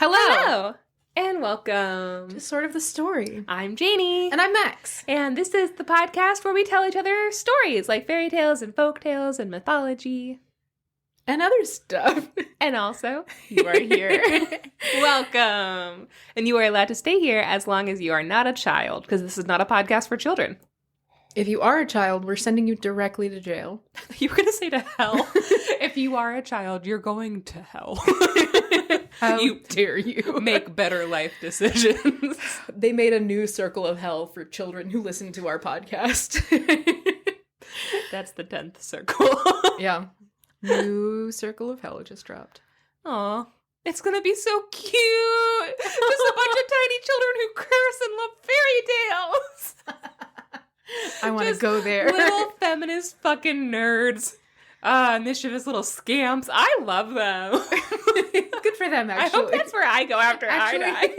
Hello, and welcome to Sort of the Story. I'm Janey. And I'm Max. And this is the podcast where we tell each other stories like fairy tales and folk tales and mythology. And other stuff. And also, you are here. Welcome. And you are allowed to stay here as long as you are not a child, because this is not a podcast for children. If you are a child, we're sending you directly to jail. You were going to say to hell. If you are a child, you're going to hell. How dare you? Make better life decisions. They made a new circle of hell for children who listen to our podcast. That's the 10th circle. Yeah. New circle of hell just dropped. Aw. It's gonna be so cute! Just a bunch of tiny children who curse and love fairy tales! I want to go there. Little feminist fucking nerds. Mischievous little scamps. I love them. Good for them, actually. I hope that's where I go after I die.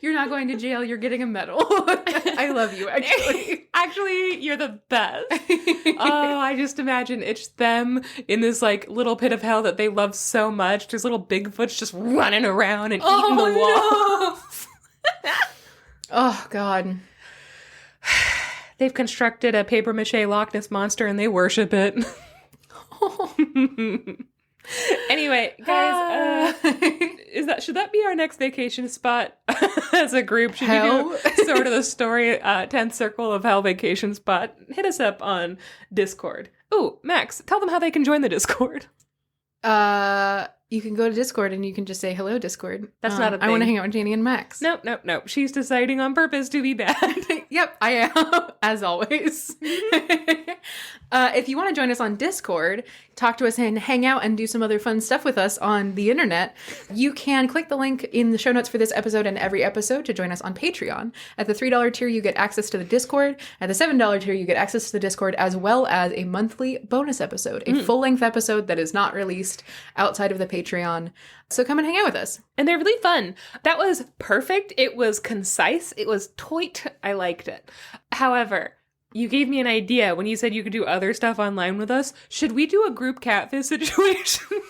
You're not going to jail. You're getting a medal. I love you, actually. Actually, you're the best. Oh, I just imagine it's them in this, like, little pit of hell that they love so much. There's little Bigfoots just running around and eating the walls. No. Oh, God. They've constructed a papier-mâché Loch Ness monster and they worship it. Anyway, guys, should that be our next vacation spot as a group? Should hell? We do Sort of the Story 10th Circle of Hell vacation spot? Hit us up on Discord. Ooh, Max, tell them how they can join the Discord. You can go to Discord and you can just say, hello, Discord. That's not a thing. I want to hang out with Janey and Max. Nope. She's deciding on purpose to be bad. Yep, I am, as always. If you want to join us on Discord, talk to us and hang out and do some other fun stuff with us on the internet, you can click the link in the show notes for this episode and every episode to join us on Patreon. At the $3 tier, you get access to the Discord. At the $7 tier, you get access to the Discord as well as a monthly bonus episode, a full-length episode that is not released outside of the Patreon. So come and hang out with us. And they're really fun. That was perfect. It was concise. It was toit. I liked it. However, you gave me an idea when you said you could do other stuff online with us. Should we do a group catfish situation?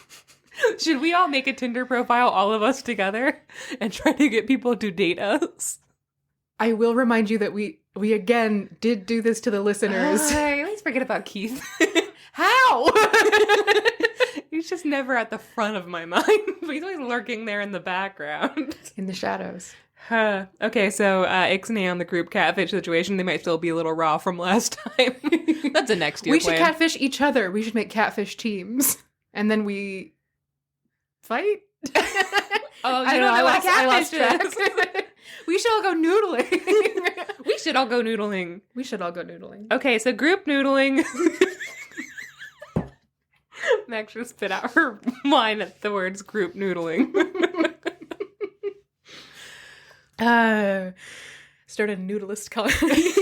Should we all make a Tinder profile, all of us together, and try to get people to date us? I will remind you that we again did do this to the listeners. I always forget about Keith. How? He's just never at the front of my mind. He's always lurking there in the background. In the shadows. Okay, so Ixnay on the group catfish situation, they might still be a little raw from last time. That's a next year We plan. should catfish each other. We should make catfish teams. And then we fight? Oh, I don't know what I lost track. We should all go noodling. We should all go noodling. We should all go noodling. Okay, so group noodling. Max just spit out her wine at the words group noodling. Start a noodlist colony.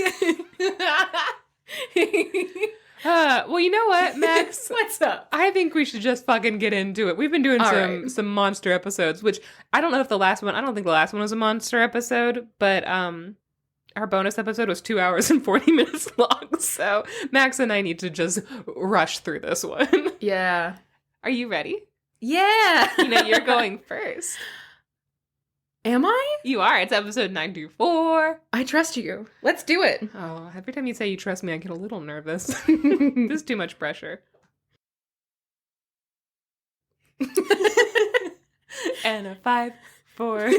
Well, you know what, Max? What's up? I think we should just fucking get into it. We've been doing some monster episodes, which I don't know if I don't think the last one was a monster episode, but our bonus episode was 2 hours and 40 minutes long. So Max and I need to just rush through this one. Yeah. Are you ready? Yeah. You know, you're going first. Am I? You are. It's episode 924. I trust you. Let's do it. Oh, every time you say you trust me, I get a little nervous. This is too much pressure. And a 5, 4.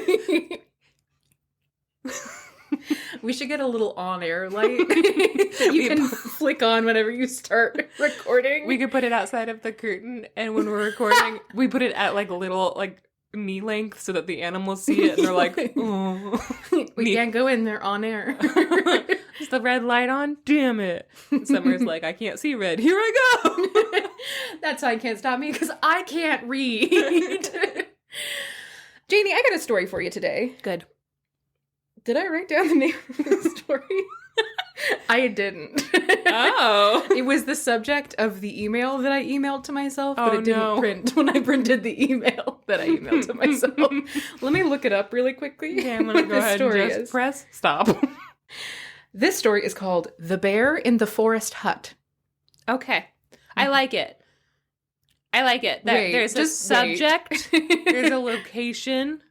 We should get a little on-air light that you can flick on whenever you start recording. We could put it outside of the curtain, and when we're recording, we put it at like a little like knee length so that the animals see it and they're like, oh. We can't go in there on air. Is the red light on? Damn it. And Summer's like, I can't see red. Here I go. That sign can't stop me because I can't read. Janey, I got a story for you today. Good. Did I write down the name of the story? I didn't. Oh. It was the subject of the email that I emailed to myself, but it didn't print when I printed the email that I emailed to myself. Let me look it up really quickly. Okay, I'm going to go ahead and just press stop. This story is called The Bear in the Forest Hut. Okay. I like it. There's a subject. There's a location.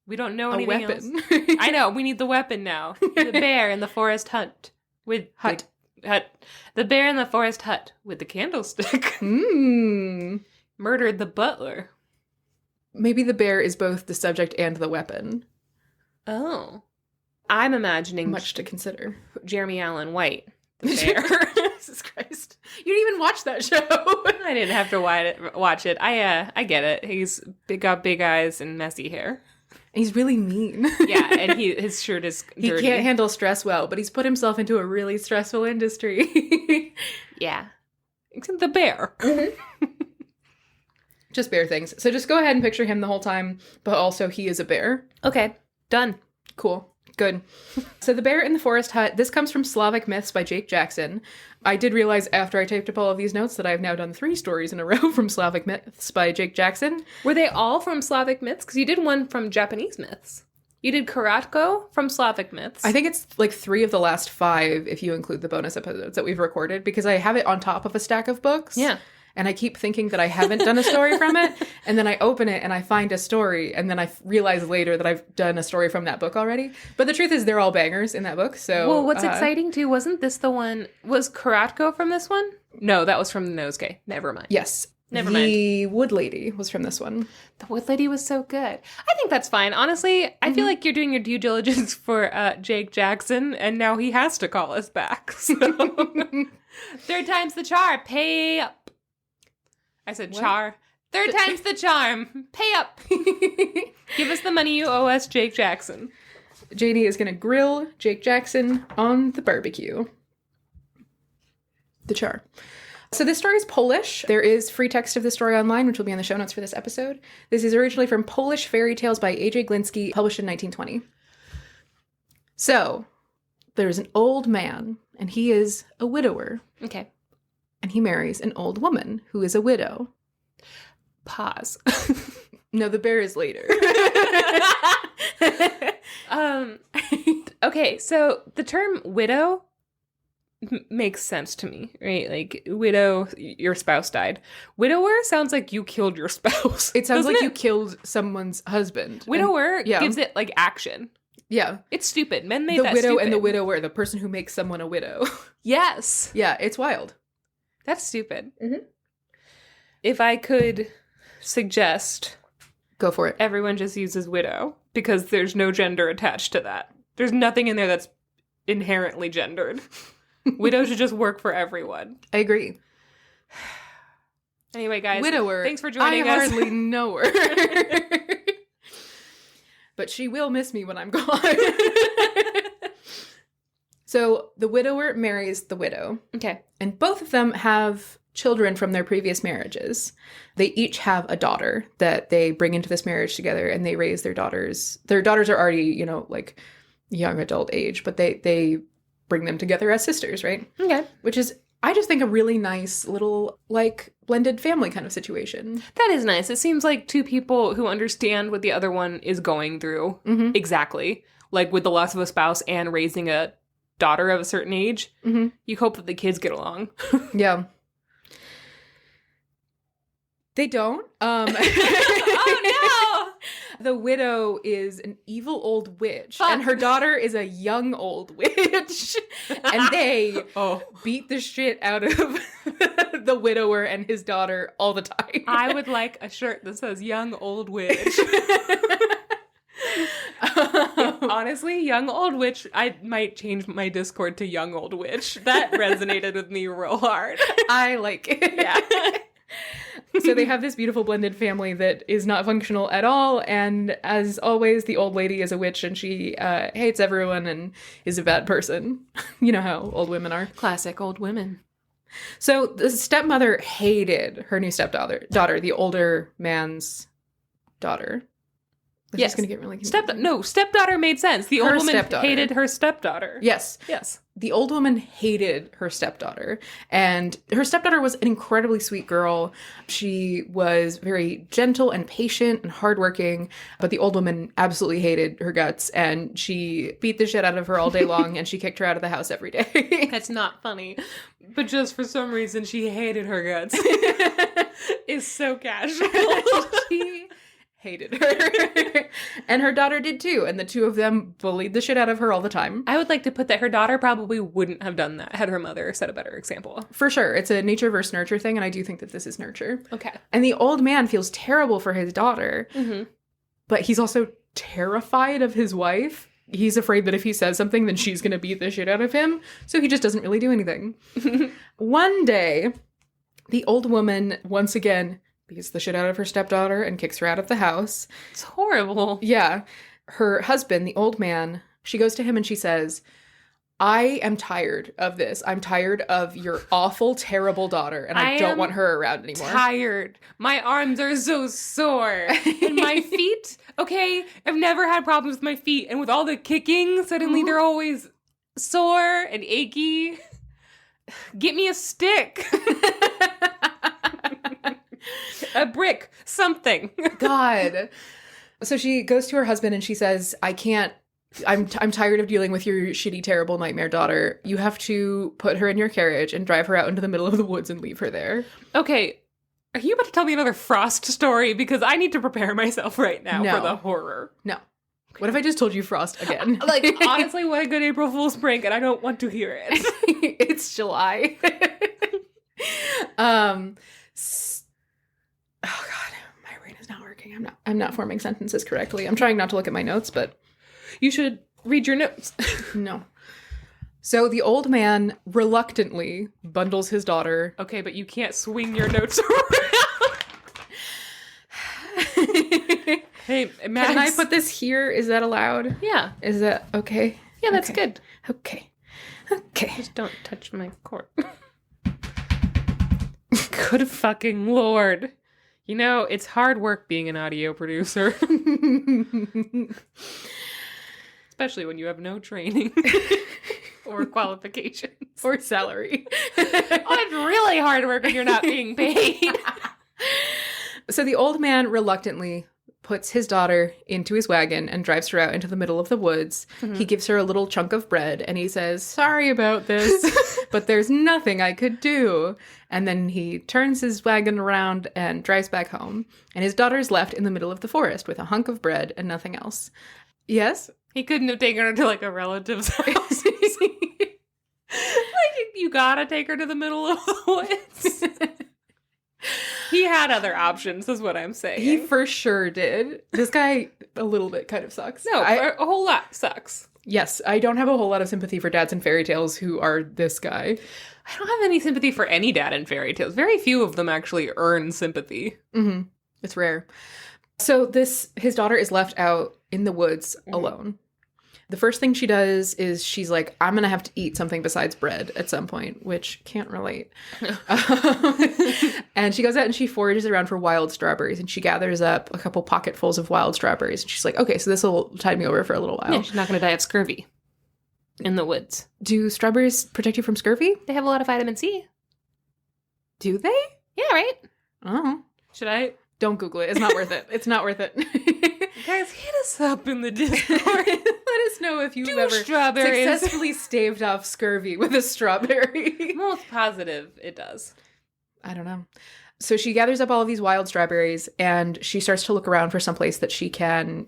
We don't know A anything weapon. else. I know. We need the weapon now. The bear in the forest hut with Hut. The bear in the forest hut with the candlestick murdered the butler. Maybe the bear is both the subject and the weapon. Oh, I'm imagining Much to consider. Jeremy Allen White, the bear. Jesus Christ. You didn't even watch that show. I didn't have to watch it. I get it. He's got big eyes and messy hair. He's really mean. Yeah, and his shirt is He dirty. can't handle stress well, but he's put himself into a really stressful industry. Yeah. The bear. Just bear things. So just go ahead and picture him the whole time, but also he is a bear. Okay, done. Cool. Good. So The Bear in the Forest Hut, this comes from Slavic Myths by Jake Jackson. I did realize after I typed up all of these notes that I've now done 3 stories in a row from Slavic Myths by Jake Jackson. Were they all from Slavic myths? Because you did one from Japanese myths. You did Karatko from Slavic myths. I think it's like 3 of the last 5 if you include the bonus episodes that we've recorded, because I have it on top of a stack of books. Yeah. And I keep thinking that I haven't done a story from it. And then I open it and I find a story. And then I realize later that I've done a story from that book already. But the truth is they're all bangers in that book. So, well, what's exciting too, wasn't this the one, was Karatko from this one? No, that was from the Nosegay. Never mind. Yes. Never The Wood Lady was from this one. The Wood Lady was so good. I think that's fine. Honestly, I feel like you're doing your due diligence for Jake Jackson, and now he has to call us back. So. 3rd time's the charm. Pay up. I said What? char. 3rd time's the charm. Pay up. Give us the money you owe us, Jake Jackson. Janey is going to grill Jake Jackson on the barbecue. The char. So this story is Polish. There is free text of the story online, which will be in the show notes for this episode. This is originally from Polish Fairy Tales by A.J. Glinsky, published in 1920. So, there's an old man, and he is a widower. Okay. And he marries an old woman who is a widow. Pause. No, the bear is later. Okay, so the term widow makes sense to me, right? Like, widow, your spouse died. Widower sounds like you killed your spouse. It sounds doesn't like you killed someone's husband. Widower yeah. gives it, like, action. Yeah. It's stupid. Men made The that widow stupid. and the widower, the person who makes someone a widow. Yes. Yeah, it's wild. That's stupid. Mm-hmm. If I could suggest Go for it. everyone just uses widow, because there's no gender attached to that. There's nothing in there that's inherently gendered. Widow should just work for everyone. I agree. Anyway, guys. Widower. Thanks for joining I us. hardly know her. But she will miss me when I'm gone. So the widower marries the widow. Okay. And both of them have children from their previous marriages. They each have a daughter that they bring into this marriage together, and they raise their daughters. Their daughters are already, like young adult age, but they bring them together as sisters, right? Okay. Which is, I just think, a really nice little, like, blended family kind of situation. That is nice. It seems like 2 people who understand what the other one is going through. Mm-hmm. Exactly. Like with the loss of a spouse and raising a daughter of a certain age. Mm-hmm. You hope that the kids get along. Yeah. They don't. Oh, no! The widow is an evil old witch, and her daughter is a young old witch. And they beat the shit out of the widower and his daughter all the time. I would like a shirt that says young old witch. Honestly, young old witch, I might change my Discord to young old witch. That resonated with me real hard. I like it. Yeah. So they have this beautiful blended family that is not functional at all. And as always, the old lady is a witch, and she hates everyone and is a bad person. You know how old women are. Classic old women. So the stepmother hated her new stepdaughter, the older man's daughter. This Yes. is going to get really confusing. Stepdaughter made sense. The Her old woman stepdaughter. hated her stepdaughter. Yes. Yes. The old woman hated her stepdaughter, and her stepdaughter was an incredibly sweet girl. She was very gentle and patient and hardworking, but the old woman absolutely hated her guts, and she beat the shit out of her all day long, and she kicked her out of the house every day. That's not funny. But just for some reason, she hated her guts. It's so casual. She hated her. And her daughter did too. And the two of them bullied the shit out of her all the time. I would like to put that her daughter probably wouldn't have done that had her mother set a better example. For sure. It's a nature versus nurture thing, and I do think that this is nurture. Okay. And the old man feels terrible for his daughter, but he's also terrified of his wife. He's afraid that if he says something, then she's going to beat the shit out of him. So he just doesn't really do anything. One day, the old woman, once again, beats the shit out of her stepdaughter and kicks her out of the house. It's horrible. Yeah. Her husband, the old man, she goes to him and she says, I am tired of this. I'm tired of your awful, terrible daughter, and I don't want her around anymore. Tired. My arms are so sore. And my feet, okay, I've never had problems with my feet. And with all the kicking, suddenly they're always sore and achy. Get me a stick. A brick. Something. God. So she goes to her husband and she says, I'm tired of dealing with your shitty, terrible nightmare daughter. You have to put her in your carriage and drive her out into the middle of the woods and leave her there. Okay. Are you about to tell me another Frost story? Because I need to prepare myself right now for the horror. No. What if I just told you Frost again? Like, honestly, what a good April Fool's prank, and I don't want to hear it. It's July. Oh God, my brain is not working. I'm not forming sentences correctly. I'm trying not to look at my notes, but you should read your notes. No. So the old man reluctantly bundles his daughter. Okay, but you can't swing your notes around. Hey, Max. Can I put this here? Is that allowed? Yeah. Is that okay? Yeah, that's good. Okay. Just don't touch my cord. Good fucking Lord. You know, it's hard work being an audio producer. Especially when you have no training or qualifications. Or salary. It's really hard work when you're not being paid. So the old man reluctantly puts his daughter into his wagon and drives her out into the middle of the woods. He gives her a little chunk of bread and he says, sorry about this, but there's nothing I could do. And then he turns his wagon around and drives back home. And his daughter's left in the middle of the forest with a hunk of bread and nothing else. Yes? He couldn't have taken her to like a relative's house. Like, you gotta take her to the middle of the woods. He had other options, is what I'm saying. He for sure did. This guy, a little bit, kind of sucks. No, a whole lot sucks. Yes, I don't have a whole lot of sympathy for dads in fairy tales who are this guy. I don't have any sympathy for any dad in fairy tales. Very few of them actually earn sympathy. Mm-hmm. It's rare. So his daughter is left out in the woods alone. The first thing she does is she's like, I'm going to have to eat something besides bread at some point, which can't relate. And she goes out and she forages around for wild strawberries and she gathers up a couple pocketfuls of wild strawberries. And she's like, okay, so this will tide me over for a little while. Yeah, she's not going to die of scurvy in the woods. Do strawberries protect you from scurvy? They have a lot of vitamin C. Do they? Yeah, right? Oh. Should I? Don't Google it. It's not worth it. It's not worth it. Guys, hit us up in the Discord. Let us know if you've ever successfully staved off scurvy with a strawberry. Most positive it does. I don't know. So she gathers up all of these wild strawberries and she starts to look around for some place that she can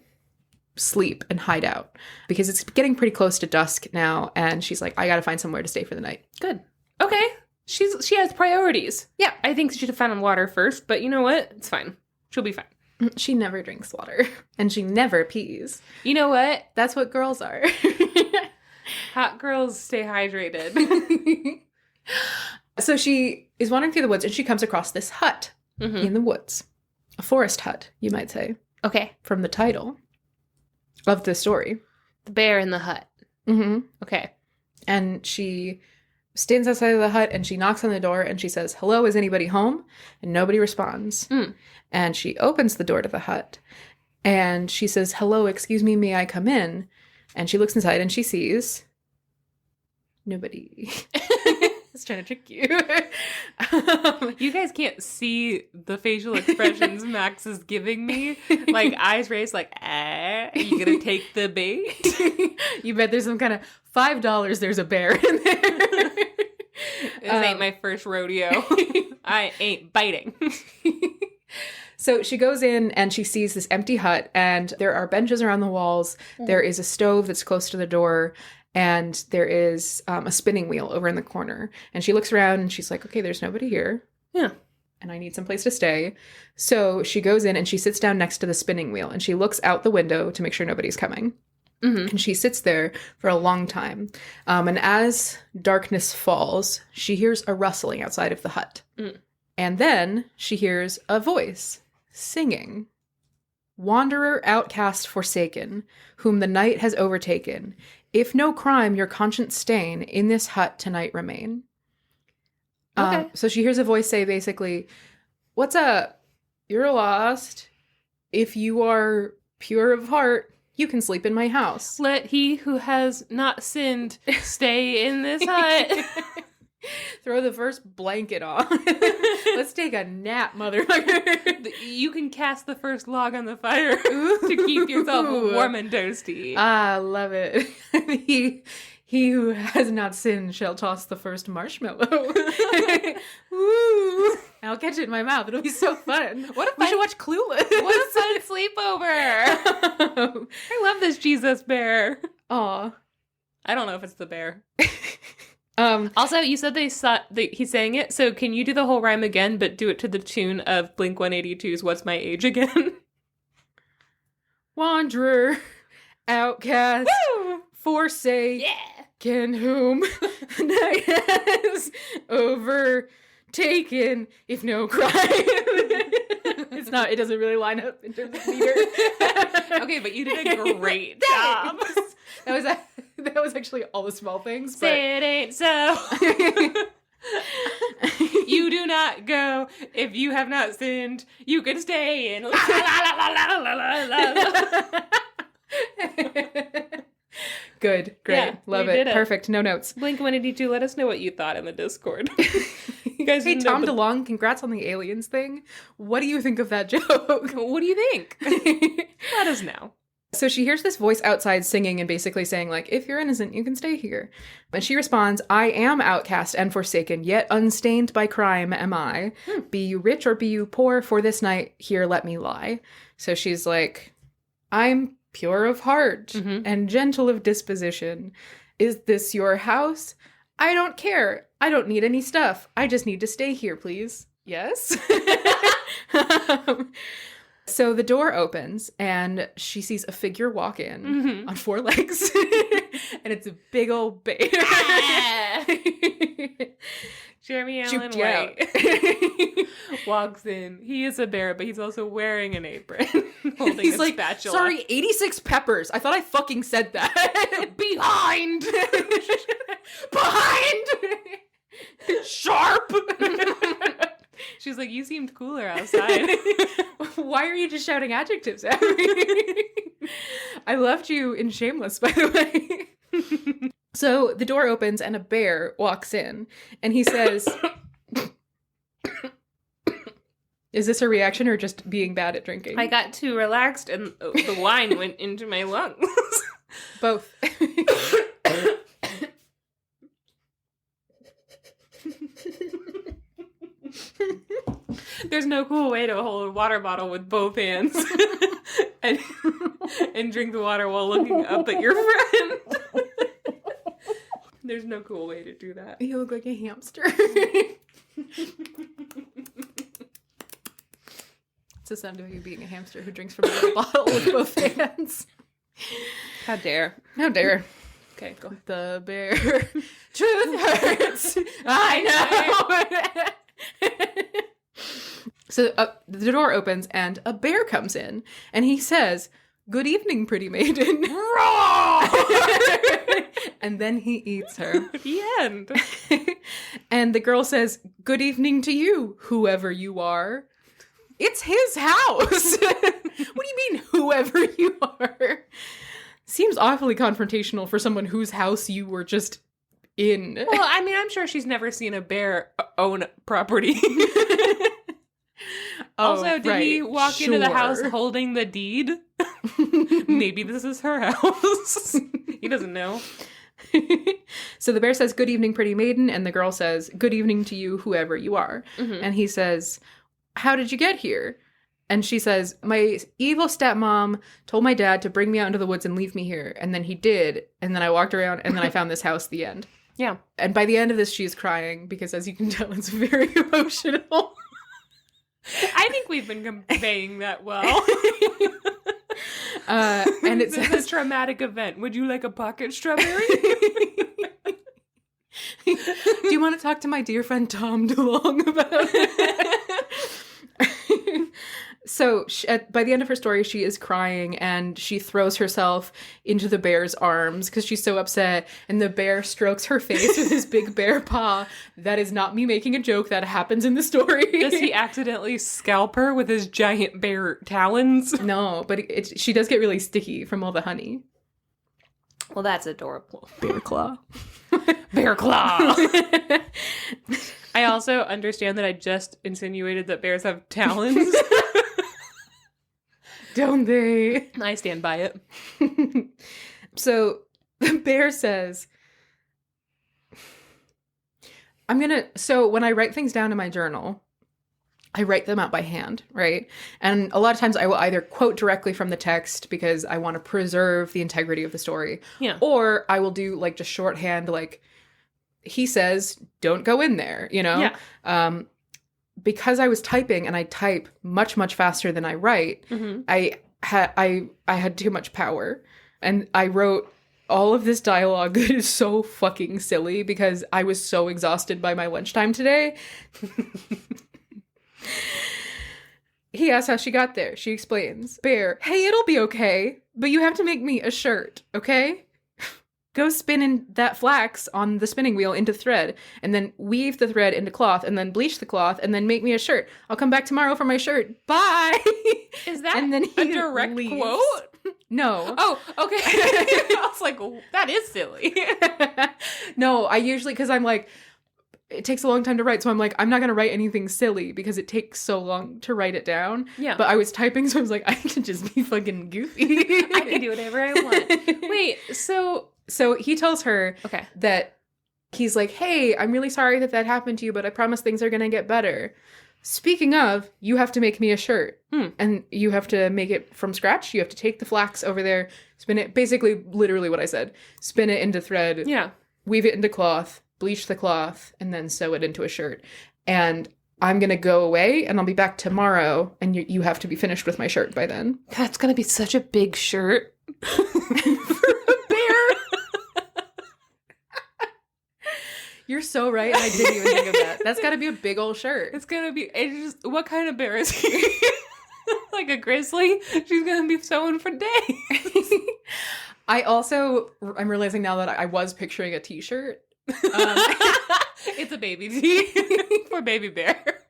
sleep and hide out because it's getting pretty close to dusk now. And she's like, I got to find somewhere to stay for the night. Good. Okay. She has priorities. Yeah, I think she should have found water first, but you know what? It's fine. She'll be fine. She never drinks water. And she never pees. You know what? That's what girls are. Hot girls stay hydrated. So she is wandering through the woods and she comes across this hut in the woods. A forest hut, you might say. Okay. From the title of the story. The bear in the hut. Mm-hmm. Okay. And she stands outside of the hut and she knocks on the door and she says, hello, is anybody home? And nobody responds. And she opens the door to the hut and she says, hello, excuse me, may I come in? And she looks inside and she sees nobody. It's trying to trick you. You guys can't see the facial expressions Max is giving me. Like, eyes raised, like, are you gonna take the bait? You bet there's some kind of $5 there's a bear in there. This ain't my first rodeo. I ain't biting. So she goes in and she sees this empty hut, and there are benches around the walls. There is a stove that's close to the door, and there is a spinning wheel over in the corner. And she looks around and she's like, okay, there's nobody here. Yeah. And I need some place to stay. So she goes in and she sits down next to the spinning wheel, and she looks out the window to make sure nobody's coming. And she sits there for a long time. And as darkness falls, she hears a rustling outside of the hut. And then she hears a voice singing. Wanderer, outcast, forsaken, whom the night has overtaken. If no crime your conscience stain, in this hut tonight remain. Okay. So she hears a voice say basically, what's up? You're lost. If you are pure of heart, you can sleep in my house. Let he who has not sinned stay in this hut. Throw the first blanket on. Let's take a nap, motherfucker. You can cast the first log on the fire to keep yourself warm and toasty. I love it. He who has not sinned shall toss the first marshmallow. Woo! I'll catch it in my mouth. It'll be so fun. We should watch Clueless. What a fun sleepover. I love this Jesus bear. Aw. I don't know if it's the bear. Also, you said he sang it, so can you do the whole rhyme again, but do it to the tune of Blink-182's What's My Age Again? Wanderer, outcast, forsaken, whom night has overtaken, if no crime. It doesn't really line up in terms of meter. Okay, but you did a great job. That was actually all the small things. Say it ain't so. You do not go if you have not sinned. You can stay in. La, la, la, la, la, la, la. Good, great, Yeah, love we it. did it. Perfect. No notes. Blink-182, let us know what you thought in the Discord. You guys Hey, didn't know, Tom but- DeLonge, congrats on the aliens thing. What do you think of that joke? What do you think? Let us know. So she hears this voice outside singing and basically saying, like, if you're innocent, you can stay here. And she responds, I am outcast and forsaken, yet unstained by crime am I. Be you rich or be you poor, for this night here let me lie. So she's like, I'm pure of heart and gentle of disposition. Is this your house? I don't care. I don't need any stuff. I just need to stay here, please. Yes? So the door opens and she sees a figure walk in on 4 legs. And it's a big old bear. Jeremy Allen Juked you out. White walks in. He is a bear, but he's also wearing an apron, holding He's a like, spatula. sorry, 86 peppers. I thought I fucking said that. Behind! Behind! Sharp! She's like, you seemed cooler outside. Why are you just shouting adjectives at me? I loved you in Shameless, by the way. So the door opens and a bear walks in and he says, is this a reaction or just being bad at drinking? I got too relaxed and the wine went into my lungs. Both. There's no cool way to hold a water bottle with both hands and drink the water while looking up at your friend. There's no cool way to do that. You look like a hamster. It's the sound of you being a hamster who drinks from a water bottle with both hands. How dare. How dare. Okay, go ahead. The bear. Truth hurts. I know. So the door opens and a bear comes in and he says, "Good evening, pretty maiden." And then he eats her. The end. And the girl says, "Good evening to you, whoever you are." It's his house. What do you mean, whoever you are? Seems awfully confrontational for someone whose house you were just in. Well, I mean, I'm sure she's never seen a bear own property. Also, did he walk into the house holding the deed? Maybe this is her house. He doesn't know. So the bear says, "Good evening, pretty maiden," and the girl says, "Good evening to you, whoever you are." And he says, "How did you get here?" And she says, my evil stepmom told my dad to bring me out into the woods and leave me here. And then he did. And then I walked around and then I found this house, the end. Yeah. And by the end of this, she's crying because, as you can tell, it's very emotional. I think we've been conveying that well. And it This says, is a traumatic event. Would you like a pocket strawberry? do you want to talk to my dear friend Tom DeLong about it? So by the end of her story, she is crying and she throws herself into the bear's arms because she's so upset. And the bear strokes her face with his big bear paw. That is not me making a joke. That happens in the story. Does he accidentally scalp her with his giant bear talons? No, but she does get really sticky from all the honey. Well, that's adorable. Bear claw. Bear claw. I also understand that I just insinuated that bears have talons. Don't they? I stand by it. So the bear says, so when I write things down in my journal, I write them out by hand, right? And a lot of times I will either quote directly from the text because I want to preserve the integrity of the story. Yeah. Or I will do like just shorthand, like he says, don't go in there, you know? Yeah. Because I was typing and I type much, much faster than I write, Mm-hmm. I had too much power. And I wrote all of this dialogue that is so fucking silly because I was so exhausted by my lunchtime today. He asks how she got there. She explains. Bear, hey, it'll be okay, but you have to make me a shirt, okay? Go spin in that flax on the spinning wheel into thread, and then weave the thread into cloth, and then bleach the cloth, and then make me a shirt. I'll come back tomorrow for my shirt. Bye! Is that and then a direct leaves. quote? No. Oh, okay. I was like, that is silly. No, I usually, because I'm like, it takes a long time to write, so I'm like, I'm not going to write anything silly because it takes so long to write it down. Yeah. But I was typing, so I was like, I can just be fucking goofy. I can do whatever I want. Wait, So he tells her okay. that he's like, hey, I'm really sorry that happened to you, but I promise things are going to get better. Speaking of, you have to make me a shirt. And you have to make it from scratch. You have to take the flax over there, spin it, basically literally what I said, spin it into thread, Yeah. weave it into cloth, bleach the cloth, and then sew it into a shirt. And I'm going to go away and I'll be back tomorrow and you have to be finished with my shirt by then. That's going to be such a big shirt for a bear. You're so right. And I didn't even think of that. That's got to be a big old shirt. It's going to be, what kind of bear is he? Like a grizzly? She's going to be sewing for days. I'm realizing now that I was picturing a t-shirt. It's a baby tee for baby bear.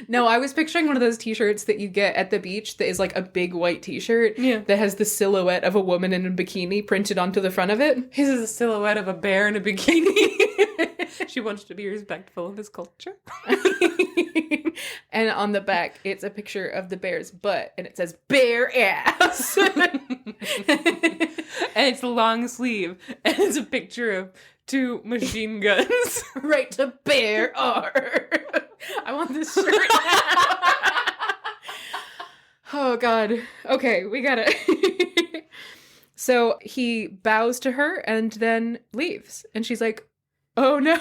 No, I was picturing one of those t-shirts that you get at the beach that is like a big white t-shirt that has the silhouette of a woman in a bikini printed onto the front of it. His is a silhouette of a bear in a bikini. She wants to be respectful of his culture. And on the back, it's a picture of the bear's butt, and it says "bear ass." And it's a long sleeve, and it's a picture of 2 machine guns. Right to bear R. I want this shirt. Oh God. Okay, we got it. So he bows to her and then leaves, and she's like, oh no,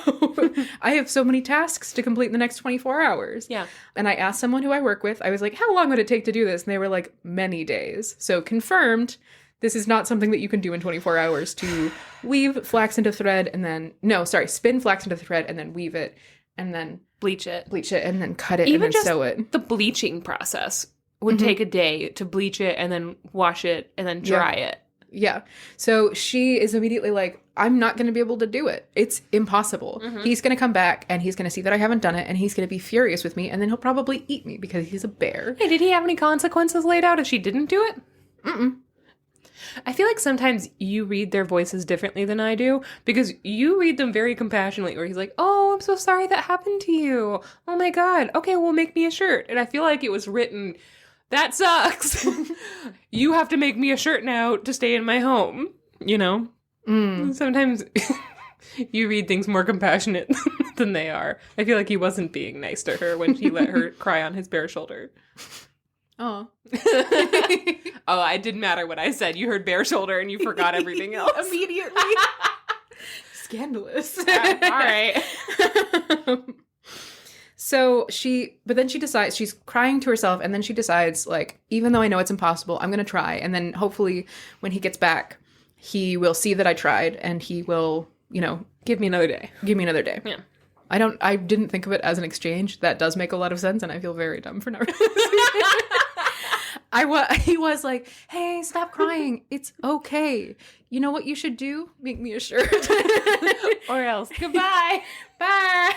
I have so many tasks to complete in the next 24 hours. Yeah. And I asked someone who I work with, I was like, how long would it take to do this? And they were like, many days. So confirmed, this is not something that you can do in 24 hours to weave flax into thread and then, spin flax into thread and then weave it and then Bleach it. and then cut it Even and then just sew it. the bleaching process would take a day to bleach it and then wash it and then dry it. Yeah. So she is immediately like, I'm not going to be able to do it. It's impossible. He's going to come back and he's going to see that I haven't done it and he's going to be furious with me and then he'll probably eat me because he's a bear. Hey, did he have any consequences laid out if she didn't do it? Mm-mm. I feel like sometimes you read their voices differently than I do because you read them very compassionately where he's like, oh, I'm so sorry that happened to you. Oh my God. Okay, well, make me a shirt. And I feel like it was written, that sucks. You have to make me a shirt now to stay in my home, you know? Sometimes you read things more compassionate than they are. I feel like he wasn't being nice to her when he let her cry on his bare shoulder. Oh. Oh, it didn't matter what I said. You heard bare shoulder and you forgot everything else. Immediately. Scandalous. All right. But then she decides, she's crying to herself, and then she decides, like, even though I know it's impossible, I'm going to try. And then hopefully when he gets back, he will see that I tried, and he will, Give me another day. give me another day. Yeah. I didn't think of it as an exchange. That does make a lot of sense, and I feel very dumb for not he was like, hey, stop crying. It's okay. You know what you should do? Make me a shirt. Or else. Goodbye. Bye.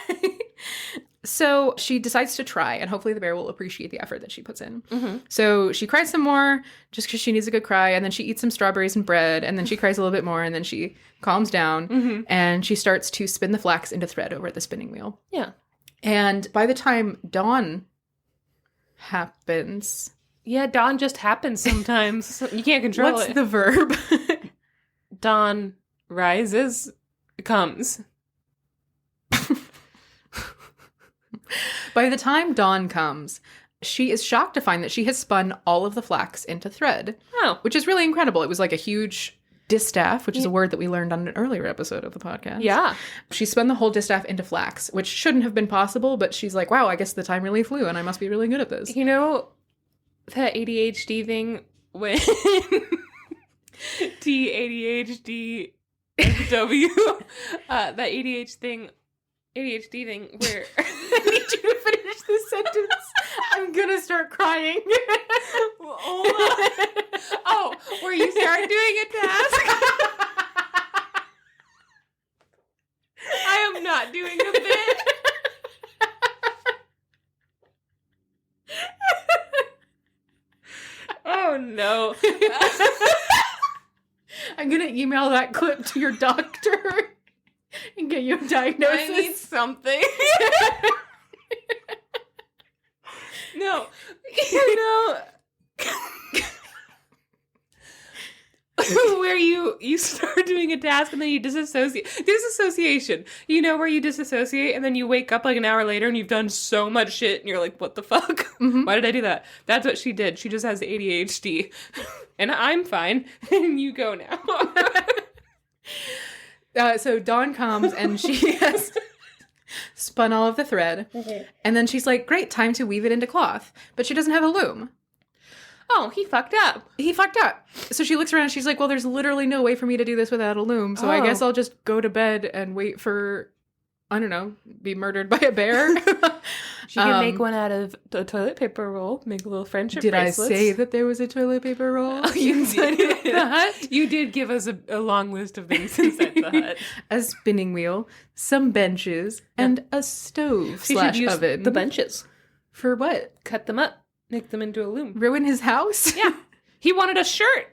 So she decides to try, and hopefully the bear will appreciate the effort that she puts in. Mm-hmm. So she cries some more just because she needs a good cry, and then she eats some strawberries and bread, and then she cries a little bit more, and then she calms down, and she starts to spin the flax into thread over at the spinning wheel. Yeah. And by the time dawn happens... Yeah, dawn just happens sometimes. You can't control What's it. the verb? Dawn rises, comes. By the time dawn comes, she is shocked to find that she has spun all of the flax into thread. Oh. Which is really incredible. It was like a huge distaff, which is a word that we learned on an earlier episode of the podcast. Yeah. She spun the whole distaff into flax, which shouldn't have been possible, but she's like, wow, I guess the time really flew, and I must be really good at this. You know that ADHD thing when TADHD W that ADHD thing where I need you to finish this sentence. I'm gonna start crying. Oh, where you start doing a task. I am not doing a bit. Oh no. I'm gonna email that clip to your doctor and get you a diagnosis. I need something. No. Where you start doing a task and then you disassociate. Disassociation. You know where you disassociate and then you wake up like an hour later and you've done so much shit and you're like, what the fuck? Mm-hmm. Why did I do that? That's what she did. She just has ADHD. And I'm fine. And you go now. So dawn comes and she has spun all of the thread. Okay. And then she's like, great, time to weave it into cloth. But she doesn't have a loom. Oh, he fucked up. He fucked up. So she looks around and she's like, well, there's literally no way for me to do this without a loom. So I guess I'll just go to bed and wait for, I don't know, be murdered by a bear. She can make one out of the toilet paper roll, make a little friendship bracelets. Did I say that there was a toilet paper roll inside did. the hut? You did give us a long list of things inside the hut. A spinning wheel, some benches, and a stove She should use oven. the benches. For what? Cut them up. Make them into a loom. Ruin his house? Yeah. He wanted a shirt.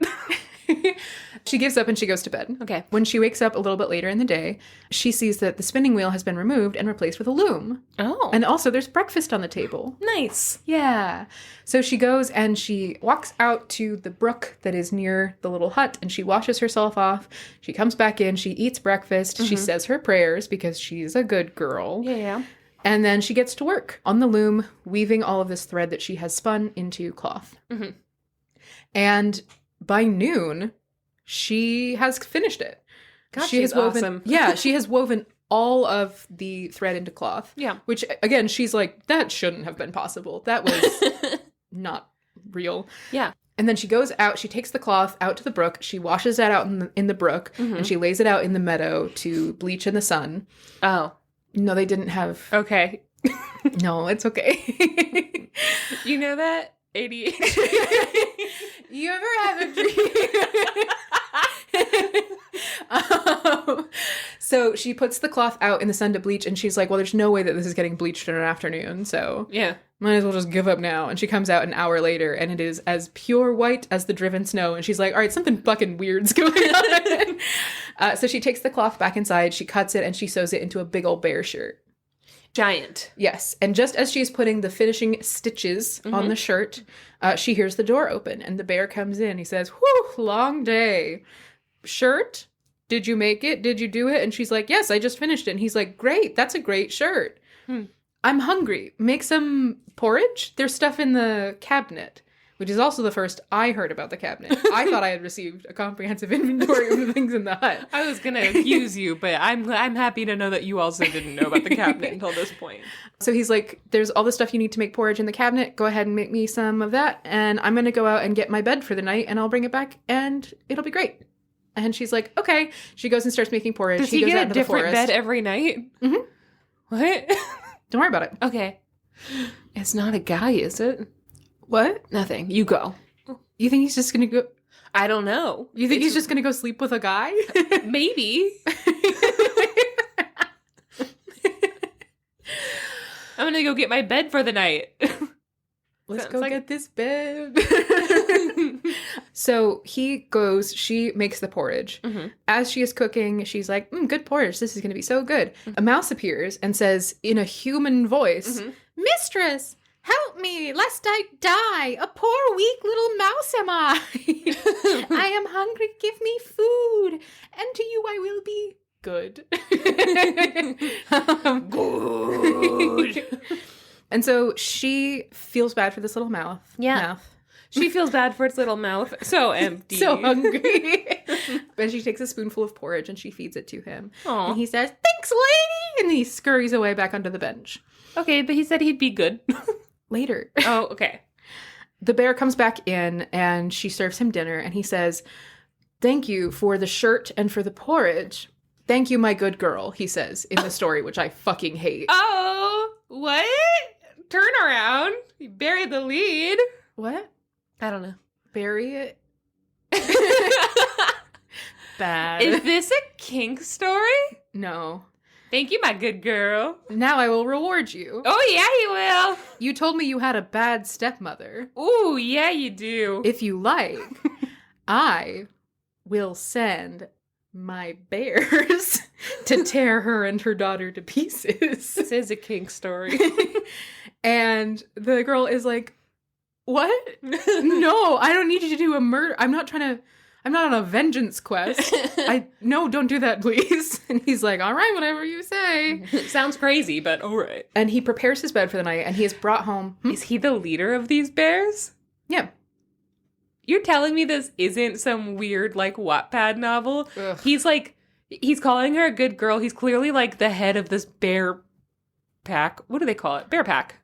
She gives up and she goes to bed. Okay. When she wakes up a little bit later in the day, she sees that the spinning wheel has been removed and replaced with a loom. Oh. And also there's breakfast on the table. Nice. Yeah. So she goes and she walks out to the brook that is near the little hut and she washes herself off. She comes back in. She eats breakfast. She says her prayers because she's a good girl. Yeah. And then she gets to work on the loom, weaving all of this thread that she has spun into cloth. Mm-hmm. And by noon, she has finished it. God, she she's has woven, awesome. Yeah, she has woven all of the thread into cloth. Yeah. Which, again, she's like, that shouldn't have been possible. That was not real. Yeah. And then she goes out, she takes the cloth out to the brook, she washes that out in the brook, and she lays it out in the meadow to bleach in the sun. Oh. No, They didn't have... Okay. No, it's okay. You know that? ADHD. You ever have a dream? So she puts the cloth out in the sun to bleach, and she's like, well, there's no way that this is getting bleached in an afternoon, so Yeah. might as well just give up now. And she comes out an hour later, and it is as pure white as the driven snow, and she's like, all right, something fucking weird's going on. So she takes the cloth back inside, she cuts it, and she sews it into a big old bear shirt. Giant. Yes, and just as she's putting the finishing stitches on the shirt, she hears the door open, and the bear comes in. He says, whew, long day. Shirt? Did you make it? Did you do it? And she's like, yes, I just finished it. And he's like, great, that's a great shirt. I'm hungry. Make some porridge? There's stuff in the cabinet. which is also the first I heard about the cabinet. I thought I had received a comprehensive inventory of the things in the hut. I was gonna accuse you, but I'm happy to know that you also didn't know about the cabinet until this point. So he's like, there's all the stuff you need to make porridge in the cabinet. Go ahead and make me some of that. And I'm going to go out and get my bed for the night and I'll bring it back and it'll be great. And she's like, okay. She goes and starts making porridge. Does she he goes get out a into the different forest. bed every night? Mm-hmm. What? Don't worry about it. Okay. It's not a guy, is it? What? Nothing. You go. You think he's just going to go... I don't know. You think he's just going to go sleep with a guy? Maybe. I'm gonna go get my bed for the night. Let's go get this bed. So he goes, she makes the porridge. Mm-hmm. As she is cooking, she's like, good porridge. This is going to be so good. Mm-hmm. A mouse appears and says in a human voice, Mistress, help me, lest I die. A poor, weak little mouse am I. I am hungry. Give me food. And to you I will be good. Good. And so she feels bad for this little mouth. She feels bad for its little mouth. So empty. So hungry. And she takes a spoonful of porridge and she feeds it to him. Aww. And he says, thanks, lady! And he scurries away back onto the bench. Okay, but he said he'd be good. Later. Oh, okay. The bear comes back in and she serves him dinner and he says, thank you for the shirt and for the porridge. Thank you, my good girl, he says in the story, which I fucking hate. Oh, what? Turn around. You buried the lead. What? I don't know. Bury it? Bad. Is this a kink story? No. Thank you, my good girl. Now I will reward you. Oh, yeah, you will. You told me you had a bad stepmother. Ooh, yeah, you do. If you like, I will send my bears to tear her and her daughter to pieces. This is a kink story. And the girl is like, what? No, I don't need you to do a murder. I'm not on a vengeance quest. No, don't do that, please. And he's like, all right, whatever you say. Sounds crazy, but all right. And he prepares his bed for the night and he is brought home. Is he the leader of these bears? Yeah. You're telling me this isn't some weird, like, Wattpad novel? Ugh. He's calling her a good girl. He's clearly, like, the head of this bear pack. What do they call it? Bear pack.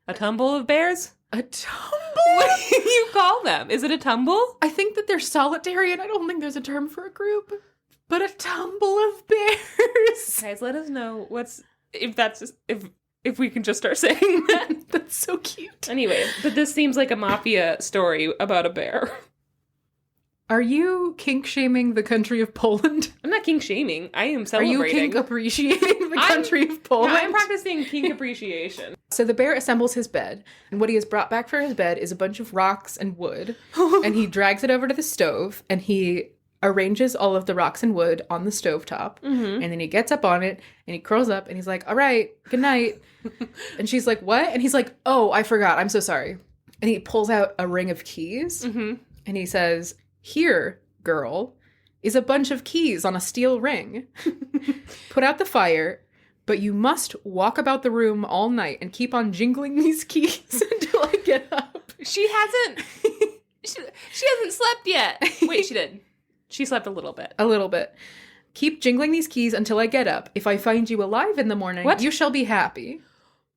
A tumble of bears? A tumble? What do you call them? Is it a tumble? I think that they're solitary and I don't think there's a term for a group. But a tumble of bears. Guys, let us know if we can just start saying that. That's so cute. Anyway, but this seems like a mafia story about a bear. Are you kink shaming the country of Poland? I'm not kink shaming. I am celebrating. Are you kink appreciating the country of Poland? No, I'm practicing kink appreciation. So the bear assembles his bed, and what he has brought back for his bed is a bunch of rocks and wood, and he drags it over to the stove, and he arranges all of the rocks and wood on the stovetop, and then he gets up on it, and he curls up, and he's like, all right, good night. And she's like, what? And he's like, oh, I forgot. I'm so sorry. And he pulls out a ring of keys, and he says, here, girl, is a bunch of keys on a steel ring. Put out the fire, but you must walk about the room all night and keep on jingling these keys until I get up. She hasn't slept yet. Wait, she did. She slept a little bit. A little bit. Keep jingling these keys until I get up. If I find you alive in the morning, you shall be happy.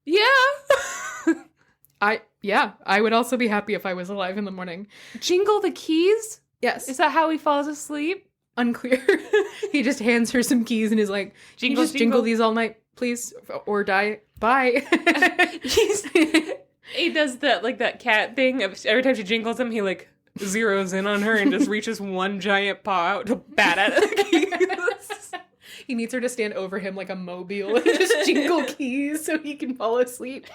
Yeah. I would also be happy if I was alive in the morning. Jingle the keys? Yes. Is that how he falls asleep? Unclear. He just hands her some keys and is like, jingle these all night, please, or die. Bye. He does that cat thing. Every time she jingles him, he like zeroes in on her and just reaches one giant paw out to bat at the keys. He needs her to stand over him like a mobile and just jingle keys so he can fall asleep.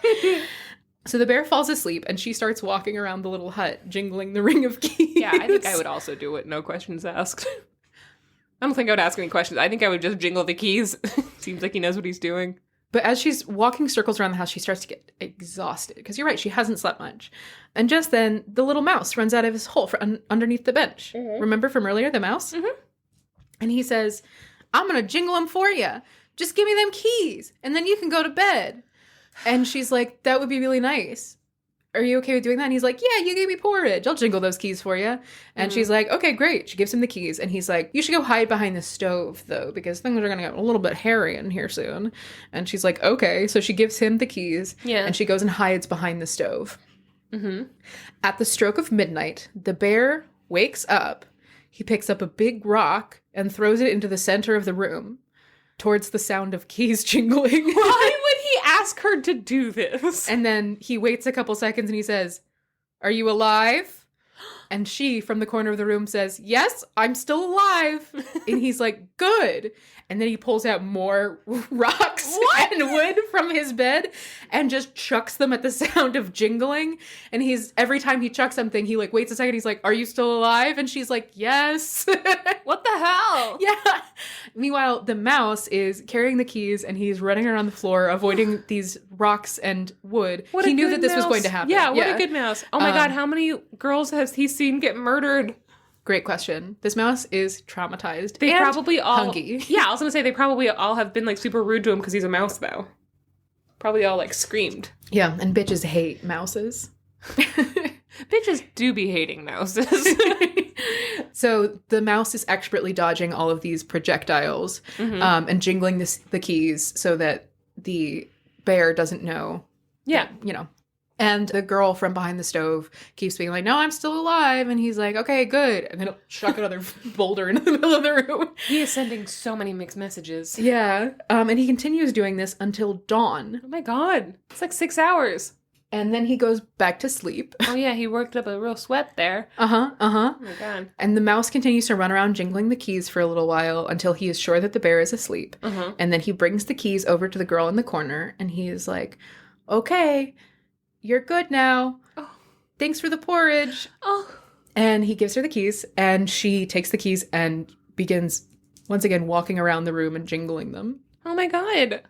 So the bear falls asleep and she starts walking around the little hut, jingling the ring of keys. Yeah, I think I would also do it. No questions asked. I don't think I would ask any questions. I think I would just jingle the keys. Seems like he knows what he's doing. But as she's walking circles around the house, she starts to get exhausted. Because you're right, she hasn't slept much. And just then, the little mouse runs out of his hole underneath the bench. Mm-hmm. Remember from earlier, the mouse? Mm-hmm. And he says, I'm going to jingle them for you. Just give me them keys. And then you can go to bed. And she's like, that would be really nice. are you okay with doing that? And he's like, yeah, you gave me porridge. I'll jingle those keys for you. And she's like, okay, great. She gives him the keys. And he's like, you should go hide behind the stove, though, because things are going to get a little bit hairy in here soon. And she's like, okay. So she gives him the keys. Yeah. And she goes and hides behind the stove. At the stroke of midnight, the bear wakes up. He picks up a big rock and throws it into the center of the room towards the sound of keys jingling. Why would he ask her to do this? And then he waits a couple seconds and he says, are you alive? And she, from the corner of the room, says, yes, I'm still alive. And he's like, good. And then he pulls out more rocks and wood from his bed and just chucks them at the sound of jingling. And every time he chucks something, he like waits a second. He's like, are you still alive? And she's like, yes. What the hell? Yeah. Meanwhile, the mouse is carrying the keys and he's running around the floor, avoiding these rocks and wood. He knew that this was going to happen. Yeah, what a good mouse. Oh my God, how many girls has he seen get murdered? Great question. This mouse is traumatized. They and probably all... hungry. Yeah, I was going to say they probably all have been like super rude to him because he's a mouse, though. Probably all like screamed. Yeah, and bitches hate mouses. Bitches do be hating mouses. So the mouse is expertly dodging all of these projectiles and jingling the keys so that the bear doesn't know. Yeah. You know. And the girl from behind the stove keeps being like, no, I'm still alive. And he's like, okay, good. And then he'll chuck another boulder into the middle of the room. He is sending so many mixed messages. Yeah. And he continues doing this until dawn. Oh my God. It's like 6 hours. And then he goes back to sleep. Oh yeah, he worked up a real sweat there. Uh-huh. Oh my God. And the mouse continues to run around jingling the keys for a little while until he is sure that the bear is asleep. And then he brings the keys over to the girl in the corner and he is like, okay, you're good now. Oh. Thanks for the porridge. Oh. And he gives her the keys and she takes the keys and begins once again walking around the room and jingling them. Oh my God.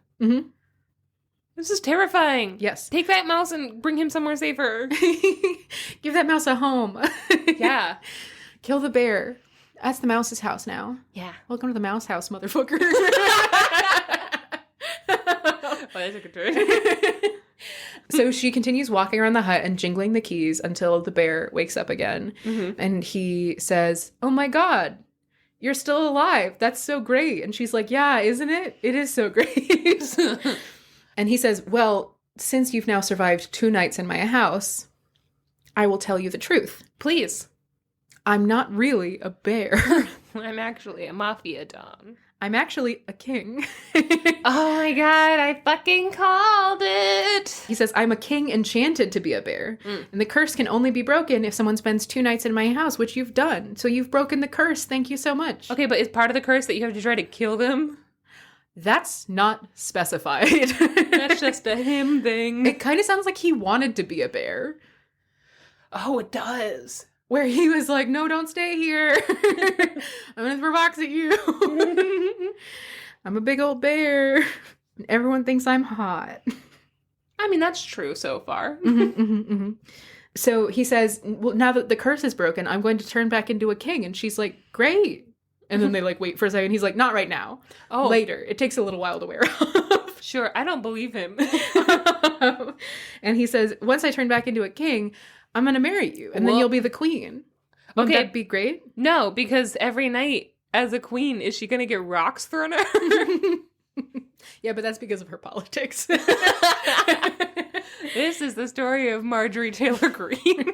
This is terrifying. Yes. Take that mouse and bring him somewhere safer. Give that mouse a home. Yeah. Kill the bear. That's the mouse's house now. Yeah. Welcome to the mouse house, motherfucker. Oh, that's a good turn. So she continues walking around the hut and jingling the keys until the bear wakes up again. And he says, oh my God, you're still alive. That's so great. And she's like, yeah, isn't it? It is so great. And he says, well, since you've now survived 2 nights in my house, I will tell you the truth. Please. I'm not really a bear. I'm actually a mafia don. I'm actually a king. Oh my God, I fucking called it. He says, I'm a king enchanted to be a bear. And the curse can only be broken if someone spends 2 nights in my house, which you've done. So you've broken the curse. Thank you so much. Okay, but is part of the curse that you have to try to kill them? That's not specified. That's just a him thing. It kind of sounds like he wanted to be a bear. Oh, it does. Where he was like, no, don't stay here. I'm going to throw rocks at you. I'm a big old bear. Everyone thinks I'm hot. I mean, that's true so far. So he says, well, now that the curse is broken, I'm going to turn back into a king. And she's like, great. And then they like wait for a second. He's like, not right now. Oh, later. It takes a little while to wear off. Sure. I don't believe him. And he says, once I turn back into a king, I'm going to marry you. And then you'll be the queen. Wouldn't that be great? No, because every night as a queen, is she going to get rocks thrown at her? Yeah, but that's because of her politics. This is the story of Marjorie Taylor Greene.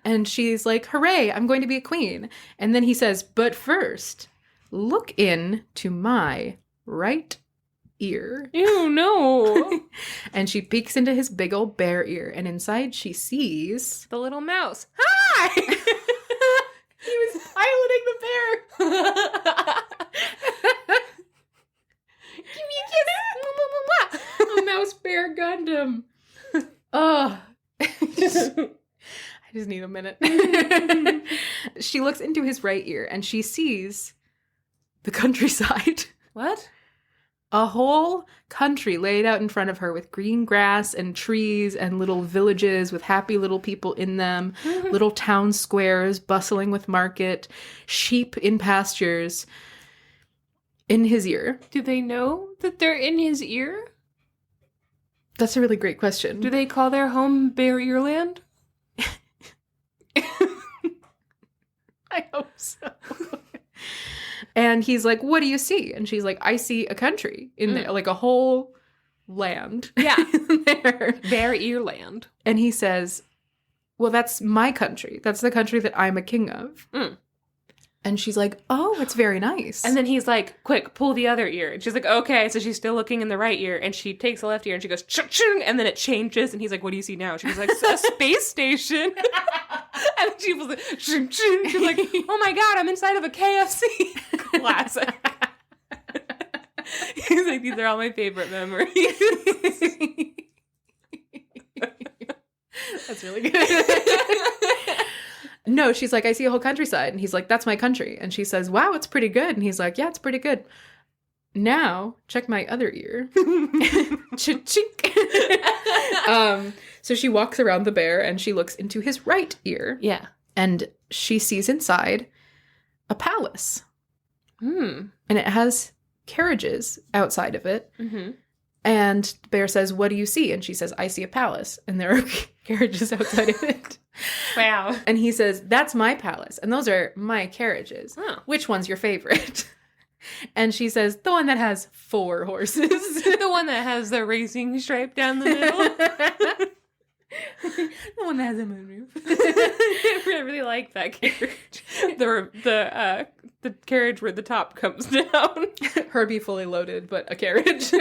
And she's like, hooray, I'm going to be a queen. And then he says, but first, look in to my right ear. Ew, no. And she peeks into his big old bear ear. And inside she sees... the little mouse. Hi! He was piloting the bear. Give me a kiss. A mouse bear Gundam. Oh. I just need a minute. She looks into his right ear and she sees the countryside. What? A whole country laid out in front of her with green grass and trees and little villages with happy little people in them, little town squares bustling with market, sheep in pastures. In his ear. Do they know that they're in his ear? That's a really great question. Do they call their home Bear Earland? I hope so. And he's like, what do you see? And she's like, I see a country in there, like a whole land. Yeah. there. Bear Earland. And he says, well, that's my country. That's the country that I'm a king of. Mm. And she's like, oh, it's very nice. And then he's like, quick, pull the other ear. And she's like, okay. So she's still looking in the right ear. And she takes the left ear and she goes, chung, and then it changes. And he's like, what do you see now? She was like, a space station. And she was like, chung. She's like, oh my God, I'm inside of a KFC. Classic. He's like, these are all my favorite memories. That's really good. No, she's like, I see a whole countryside. And he's like, that's my country. And she says, wow, it's pretty good. And he's like, yeah, it's pretty good. Now, check my other ear. Chink. So she walks around the bear and she looks into his right ear. Yeah. And she sees inside a palace. Hmm. And it has carriages outside of it. Mm-hmm. And the bear says, what do you see? And she says, I see a palace. And there are carriages outside of it. Wow. And he says, that's my palace. And those are my carriages. Oh. Which one's your favorite? And she says, the one that has 4 horses. The one that has the racing stripe down the middle. The one that has a moonroof. I really like that carriage. The carriage where the top comes down. Herbie fully loaded, but a carriage.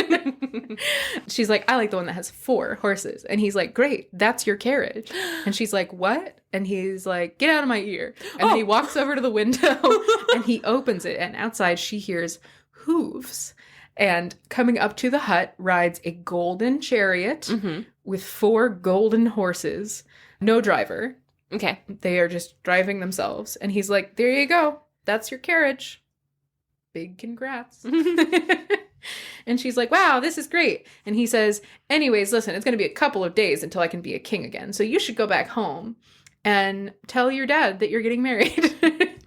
She's like, I like the one that has 4 horses. And he's like, great, that's your carriage. And she's like, what? And he's like, get out of my ear. And then he walks over to the window and he opens it. And outside she hears hooves. And coming up to the hut rides a golden chariot with 4 golden horses. No driver. Okay. They are just driving themselves. And he's like, there you go. That's your carriage. Big congrats. And she's like, wow, this is great. And he says, anyways, listen, it's going to be a couple of days until I can be a king again. So you should go back home and tell your dad that you're getting married.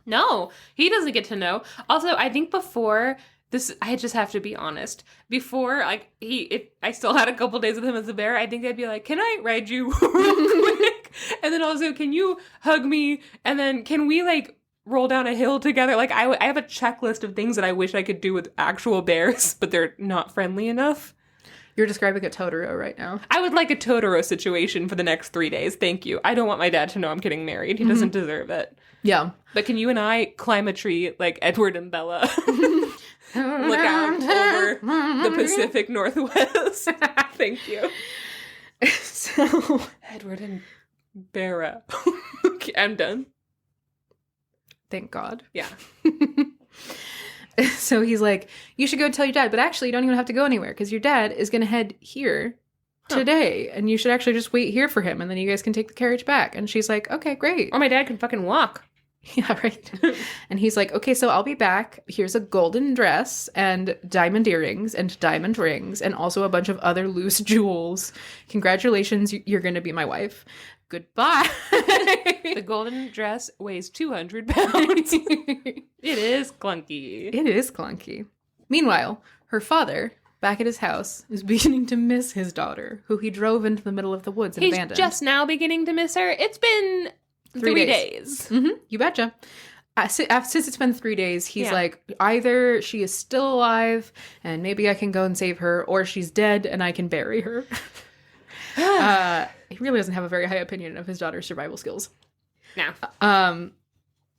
No, he doesn't get to know. Also, I think before this, I just have to be honest. Before, like, if I still had a couple days with him as a bear, I think I'd be like, can I ride you real quick? And then also, can you hug me? And then can we, like, roll down a hill together? Like, I have a checklist of things that I wish I could do with actual bears, but they're not friendly enough. You're describing a Totoro right now. I would like a Totoro situation for the next 3 days. Thank you. I don't want my dad to know I'm getting married. He doesn't deserve it. Yeah. But can you and I climb a tree like Edward and Bella? Look out over the Pacific Northwest. Thank you. So, Edward and Bera. Okay, I'm done. thank God. Yeah. So he's like, you should go tell your dad, but actually you don't even have to go anywhere because your dad is going to head here today and you should actually just wait here for him and then you guys can take the carriage back. And she's like, okay, great. Or my dad can fucking walk. Yeah, right. And he's like, okay, so I'll be back. Here's a golden dress and diamond earrings and diamond rings and also a bunch of other loose jewels. Congratulations, you're going to be my wife. Goodbye. The golden dress weighs 200 pounds. It is clunky. It is clunky. Meanwhile, her father, back at his house, is beginning to miss his daughter, who he drove into the middle of the woods and He's abandoned. just now beginning to miss her. It's been 3 days. Mm-hmm, you betcha. Since it's been 3 days, he's Yeah. like, either she is still alive and maybe I can go and save her, or she's dead and I can bury her. He really doesn't have a very high opinion of his daughter's survival skills. No.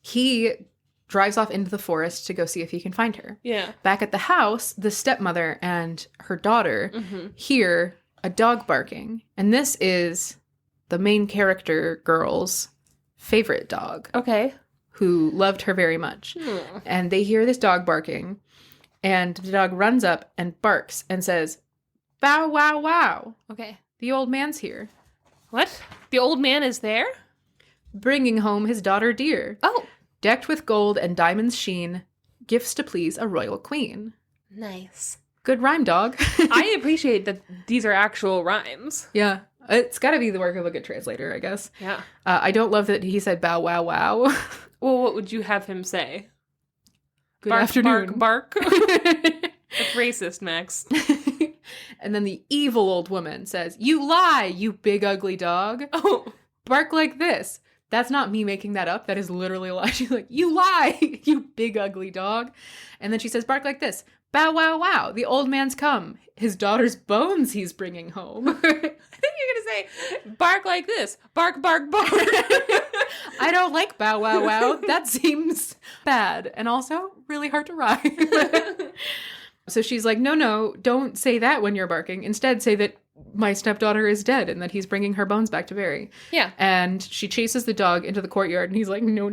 He drives off into the forest to go see if he can find her. Yeah. Back at the house, the stepmother and her daughter hear a dog barking. And this is the main character girl's favorite dog, Okay. who loved her very much. And they hear this dog barking, and the dog runs up and barks and says, bow, wow, wow. Okay. The old man's here, What? The old man is there? bringing home his daughter dear, Oh. decked with gold and diamonds sheen, gifts to please a royal queen. Nice. Good rhyme, dog. I appreciate that these are actual rhymes. Yeah. It's got to be the work of a good translator, I guess. Yeah. I don't love that he said bow, wow, wow. Well, what would you have him say? Good Bark, afternoon. bark, bark. That's racist, Max. And then the evil old woman says, "You lie, you big ugly dog. Oh. Bark like this." That's not me making that up. That is literally a lie. She's like, "You lie, you big ugly dog." And then she says, "Bark like this. Bow wow wow. The old man's come. His daughter's bones he's bringing home." I think you're going to say, bark like this. Bark, bark, bark. I don't like bow wow wow. That seems bad. And also really hard to rhyme. So she's like, no, don't say that when you're barking. Instead, say that my stepdaughter is dead and that he's bringing her bones back to Barry. Yeah. And she chases the dog into the courtyard and he's like, no.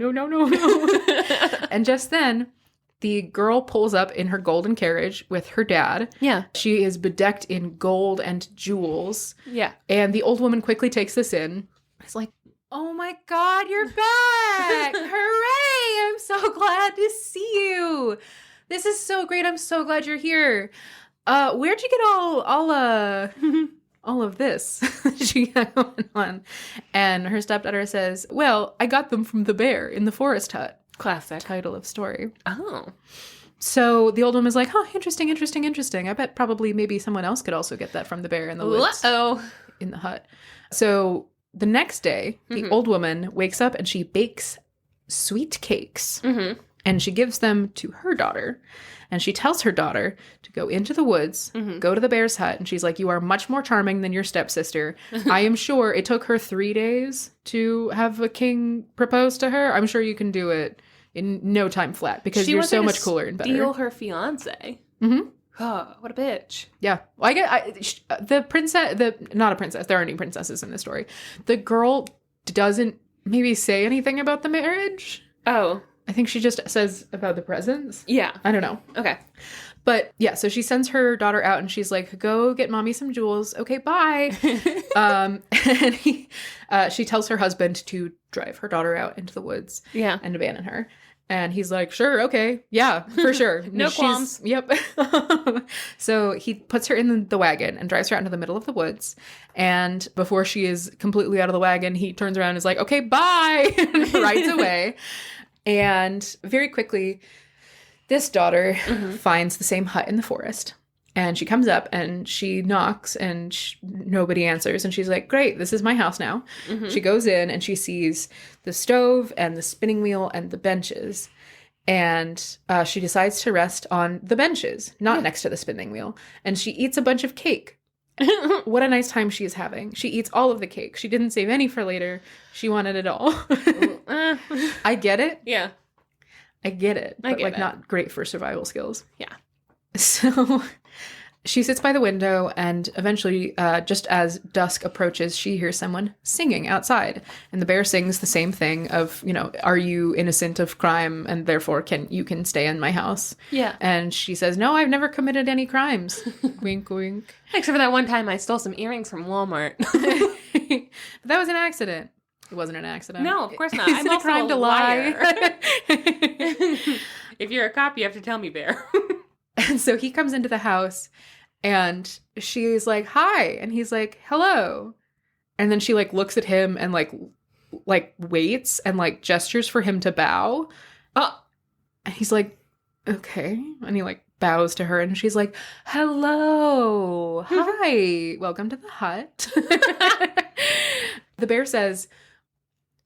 And just then, the girl pulls up in her golden carriage with her dad. Yeah. She is bedecked in gold and jewels. Yeah. And the old woman quickly takes this in. It's like, "Oh my God, you're back. Hooray. I'm so glad to see you. This is so great. I'm so glad you're here. Where'd you get all of this?" She got going on. And her stepdaughter says, "Well, I got them from the bear in the forest hut." Classic. Title of story. Oh. So the old woman's like, "Huh, interesting. I bet probably maybe someone else could also get that from the bear in the woods." Uh-oh. In the hut. So the next day, the old woman wakes up and she bakes sweet cakes. Mm-hmm. And she gives them to her daughter. And she tells her daughter to go into the woods, go to the bear's hut. And she's like, "You are much more charming than your stepsister. I am sure it took her 3 days to have a king propose to her. I'm sure you can do it in no time flat because you're so much cooler and better." Steal her fiance. Mm-hmm. Oh, what a bitch. Yeah. Well, not a princess. There aren't any princesses in this story. The girl doesn't maybe say anything about the marriage. Oh. I think she just says about the presents. Yeah. I don't know. Okay. But yeah, so she sends her daughter out and she's like, "Go get mommy some jewels. Okay, bye." And she tells her husband to drive her daughter out into the woods and abandon her. And he's like, "Sure, okay. Yeah, for sure." No qualms. Yep. So he puts her in the wagon and drives her out into the middle of the woods. And before she is completely out of the wagon, he turns around and is like, "Okay, bye." And rides away. And very quickly, this daughter finds the same hut in the forest. And she comes up and she knocks and nobody answers. And she's like, "Great, this is my house now." She goes in and she sees the stove and the spinning wheel and the benches. And she decides to rest on the benches, not next to the spinning wheel. And she eats a bunch of cake. What a nice time she is having. She eats all of the cake. She didn't save any for later. She wanted it all. I get it. Yeah. I get it. But get it. Not great for survival skills. Yeah. So she sits by the window and eventually, just as dusk approaches, she hears someone singing outside. And the bear sings the same thing of, "Are you innocent of crime and therefore you can stay in my house?" Yeah. And she says, "No, I've never committed any crimes." Wink, wink. Except for that one time I stole some earrings from Walmart. But that was an accident. It wasn't an accident. No, of course not. Is I'm it a also crime to lie? If you're a cop, you have to tell me, Bear. And so he comes into the house and she's like, "Hi." And he's like, "Hello." And then she looks at him and waits and gestures for him to bow. Oh. And he's like, "Okay." And he bows to her and she's like, "Hello. Hi. Welcome to the hut." The bear says,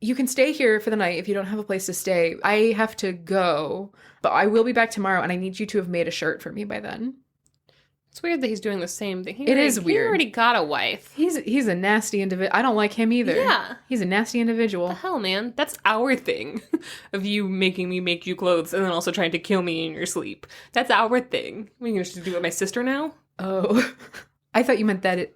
"You can stay here for the night if you don't have a place to stay. I have to go, but I will be back tomorrow and I need you to have made a shirt for me by then." It's weird that he's doing the same thing. It is weird. He already got a wife. He's a nasty individual. I don't like him either. Yeah. He's a nasty individual. What the hell, man? That's our thing. Of you making me make you clothes and then also trying to kill me in your sleep. That's our thing. What, are you going to do it with my sister now? Oh. I thought you meant that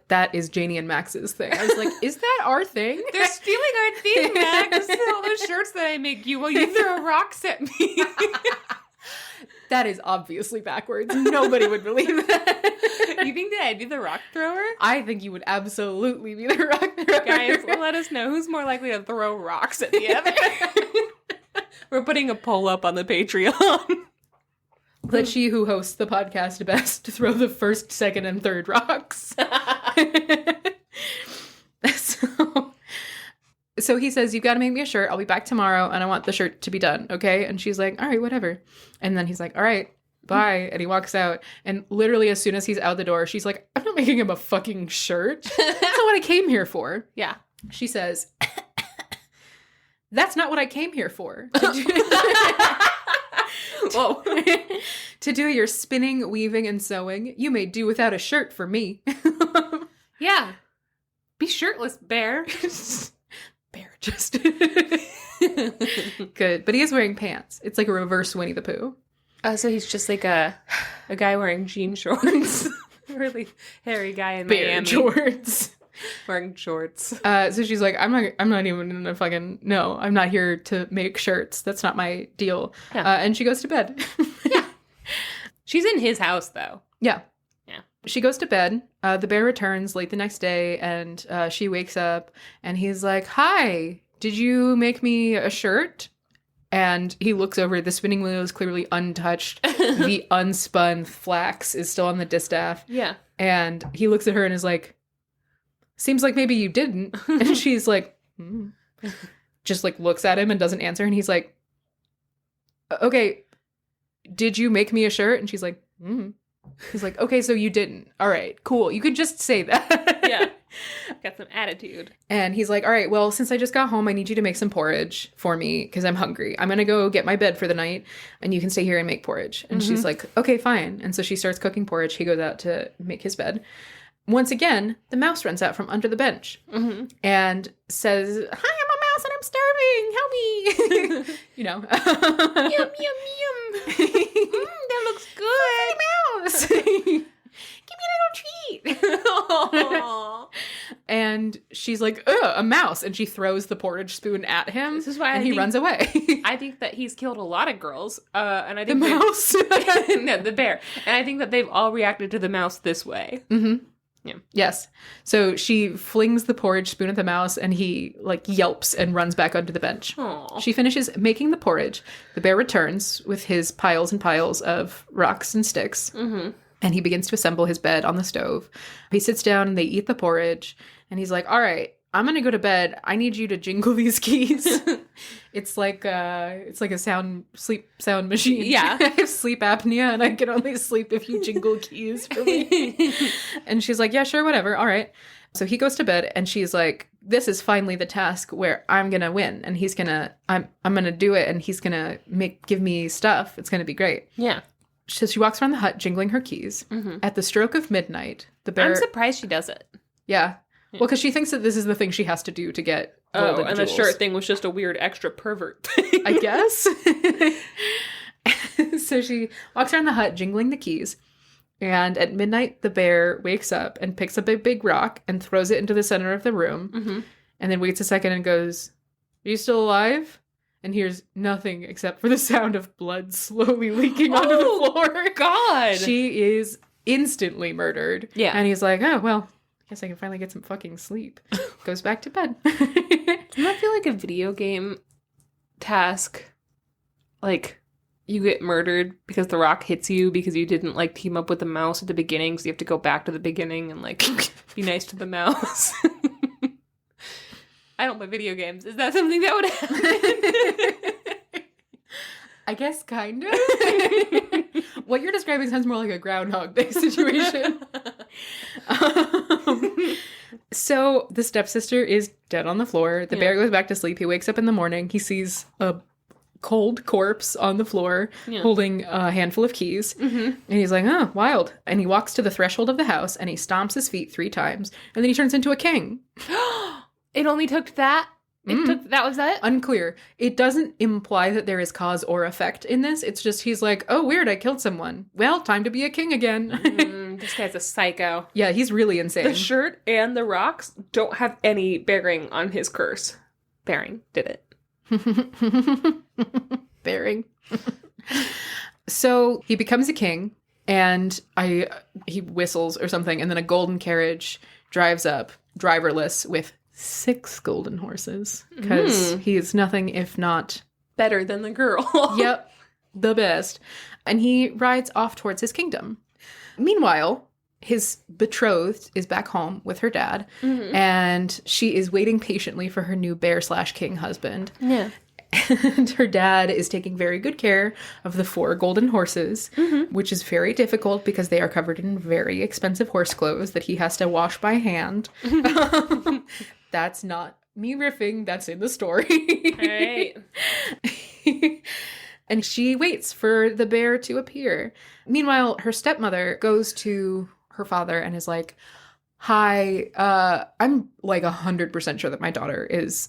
that is Janey and Max's thing. I was like, is that our thing? They're stealing our thing, Max. All those shirts that I make you while you throw rocks at me. That is obviously backwards. Nobody would believe that. You think that I'd be the rock thrower? I think you would absolutely be the rock thrower. Guys, let us know who's more likely to throw rocks at the other. We're putting a poll up on the Patreon. Let she who hosts the podcast best throw the first, second, and third rocks. So he says, "You've got to make me a shirt. I'll be back tomorrow, and I want the shirt to be done, okay?" And she's like, "All right, whatever." And then he's like, "All right, bye. And he walks out. And literally as soon as he's out the door, she's like, I'm not making him a fucking shirt. That's not what I came here for. Yeah. She says, that's not what I came here for. Whoa. To do your spinning, weaving, and sewing. You may do without a shirt for me. Yeah. Be shirtless, bear. Bear just. Good. But he is wearing pants. It's like a reverse Winnie the Pooh. So he's just like a guy wearing jean shorts. Really hairy guy in Bear Miami. shorts. Wearing shorts. So she's like, I'm not even gonna fucking, no, I'm not here to make shirts. That's not my deal. Yeah. And she goes to bed. Yeah. She's in his house, though. Yeah. Yeah. She goes to bed. The bear returns late the next day, and she wakes up, and he's like, hi, did you make me a shirt? And he looks over. The spinning wheel is clearly untouched. The unspun flax is still on the distaff. Yeah. And he looks at her and is like, seems like maybe you didn't. And she's like, just like looks at him and doesn't answer. And he's like, okay, did you make me a shirt? And she's like, He's like, okay, so you didn't. All right, cool. You could just say that. Yeah. Got some attitude. And he's like, all right, well, since I just got home, I need you to make some porridge for me because I'm hungry. I'm going to go get my bed for the night and you can stay here and make porridge. And she's like, okay, fine. And so she starts cooking porridge. He goes out to make his bed. Once again, the mouse runs out from under the bench and says, hi, I'm a mouse and I'm starving. Help me. You know. Yum, yum, yum. That looks good. Mouse. Give me a little treat. Aww. And she's like, ugh, a mouse. And she throws the porridge spoon at him. This is why and he runs away. I think that he's killed a lot of girls. And I The think mouse. no, the bear. And I think that they've all reacted to the mouse this way. Mm-hmm. Yeah. Yes. So she flings the porridge spoon at the mouse and he like yelps and runs back onto the bench. Aww. She finishes making the porridge. The bear returns with his piles and piles of rocks and sticks. And he begins to assemble his bed on the stove. He sits down and they eat the porridge. And he's like, all right, I'm going to go to bed. I need you to jingle these keys. It's like a sleep sound machine. Yeah. I have sleep apnea and I can only sleep if you jingle keys for me. And she's like, yeah, sure, whatever. All right. So he goes to bed and she's like, this is finally the task where I'm going to win and I'm going to do it and he's going to give me stuff. It's going to be great. Yeah. So she walks around the hut jingling her keys. At the stroke of midnight, the bear... I'm surprised she does it. Yeah. Well, because she thinks that this is the thing she has to do to get golden and jewels. the shirt thing was just a weird extra pervert thing. I guess. So she walks around the hut jingling the keys. And at midnight, the bear wakes up and picks up a big rock and throws it into the center of the room. And then waits a second and goes, are you still alive? And hears nothing except for the sound of blood slowly leaking onto the floor. God. She is instantly murdered. Yeah. And he's like, oh, well, I guess I can finally get some fucking sleep. Goes back to bed. Doesn't that feel like a video game task? Like, you get murdered because the rock hits you because you didn't, like, team up with the mouse at the beginning, so you have to go back to the beginning and, like, be nice to the mouse. I don't play video games. Is that something that would happen? I guess kind of. What you're describing sounds more like a Groundhog Day situation. So the stepsister is dead on the floor. The bear goes back to sleep. He wakes up in the morning. He sees a cold corpse on the floor holding a handful of keys. And he's like, oh, wild. And he walks to the threshold of the house and he stomps his feet 3 times. And then he turns into a king. It only took that? That was it? Unclear. It doesn't imply that there is cause or effect in this. It's just he's like, oh, weird, I killed someone. Well, time to be a king again. This guy's a psycho. Yeah, he's really insane. The shirt and the rocks don't have any bearing on his curse. Bearing did it. Bearing. So he becomes a king, and he whistles or something, and then a golden carriage drives up, driverless, with 6 golden horses, because he is nothing if not better than the girl. Yep, the best. And he rides off towards his kingdom. Meanwhile, his betrothed is back home with her dad, and she is waiting patiently for her new bear/king husband. Yeah. And her dad is taking very good care of the 4 golden horses, which is very difficult because they are covered in very expensive horse clothes that he has to wash by hand. That's not me riffing, that's in the story. All right. And she waits for the bear to appear. Meanwhile, her stepmother goes to her father and is like, hi, I'm like 100% sure that my daughter is,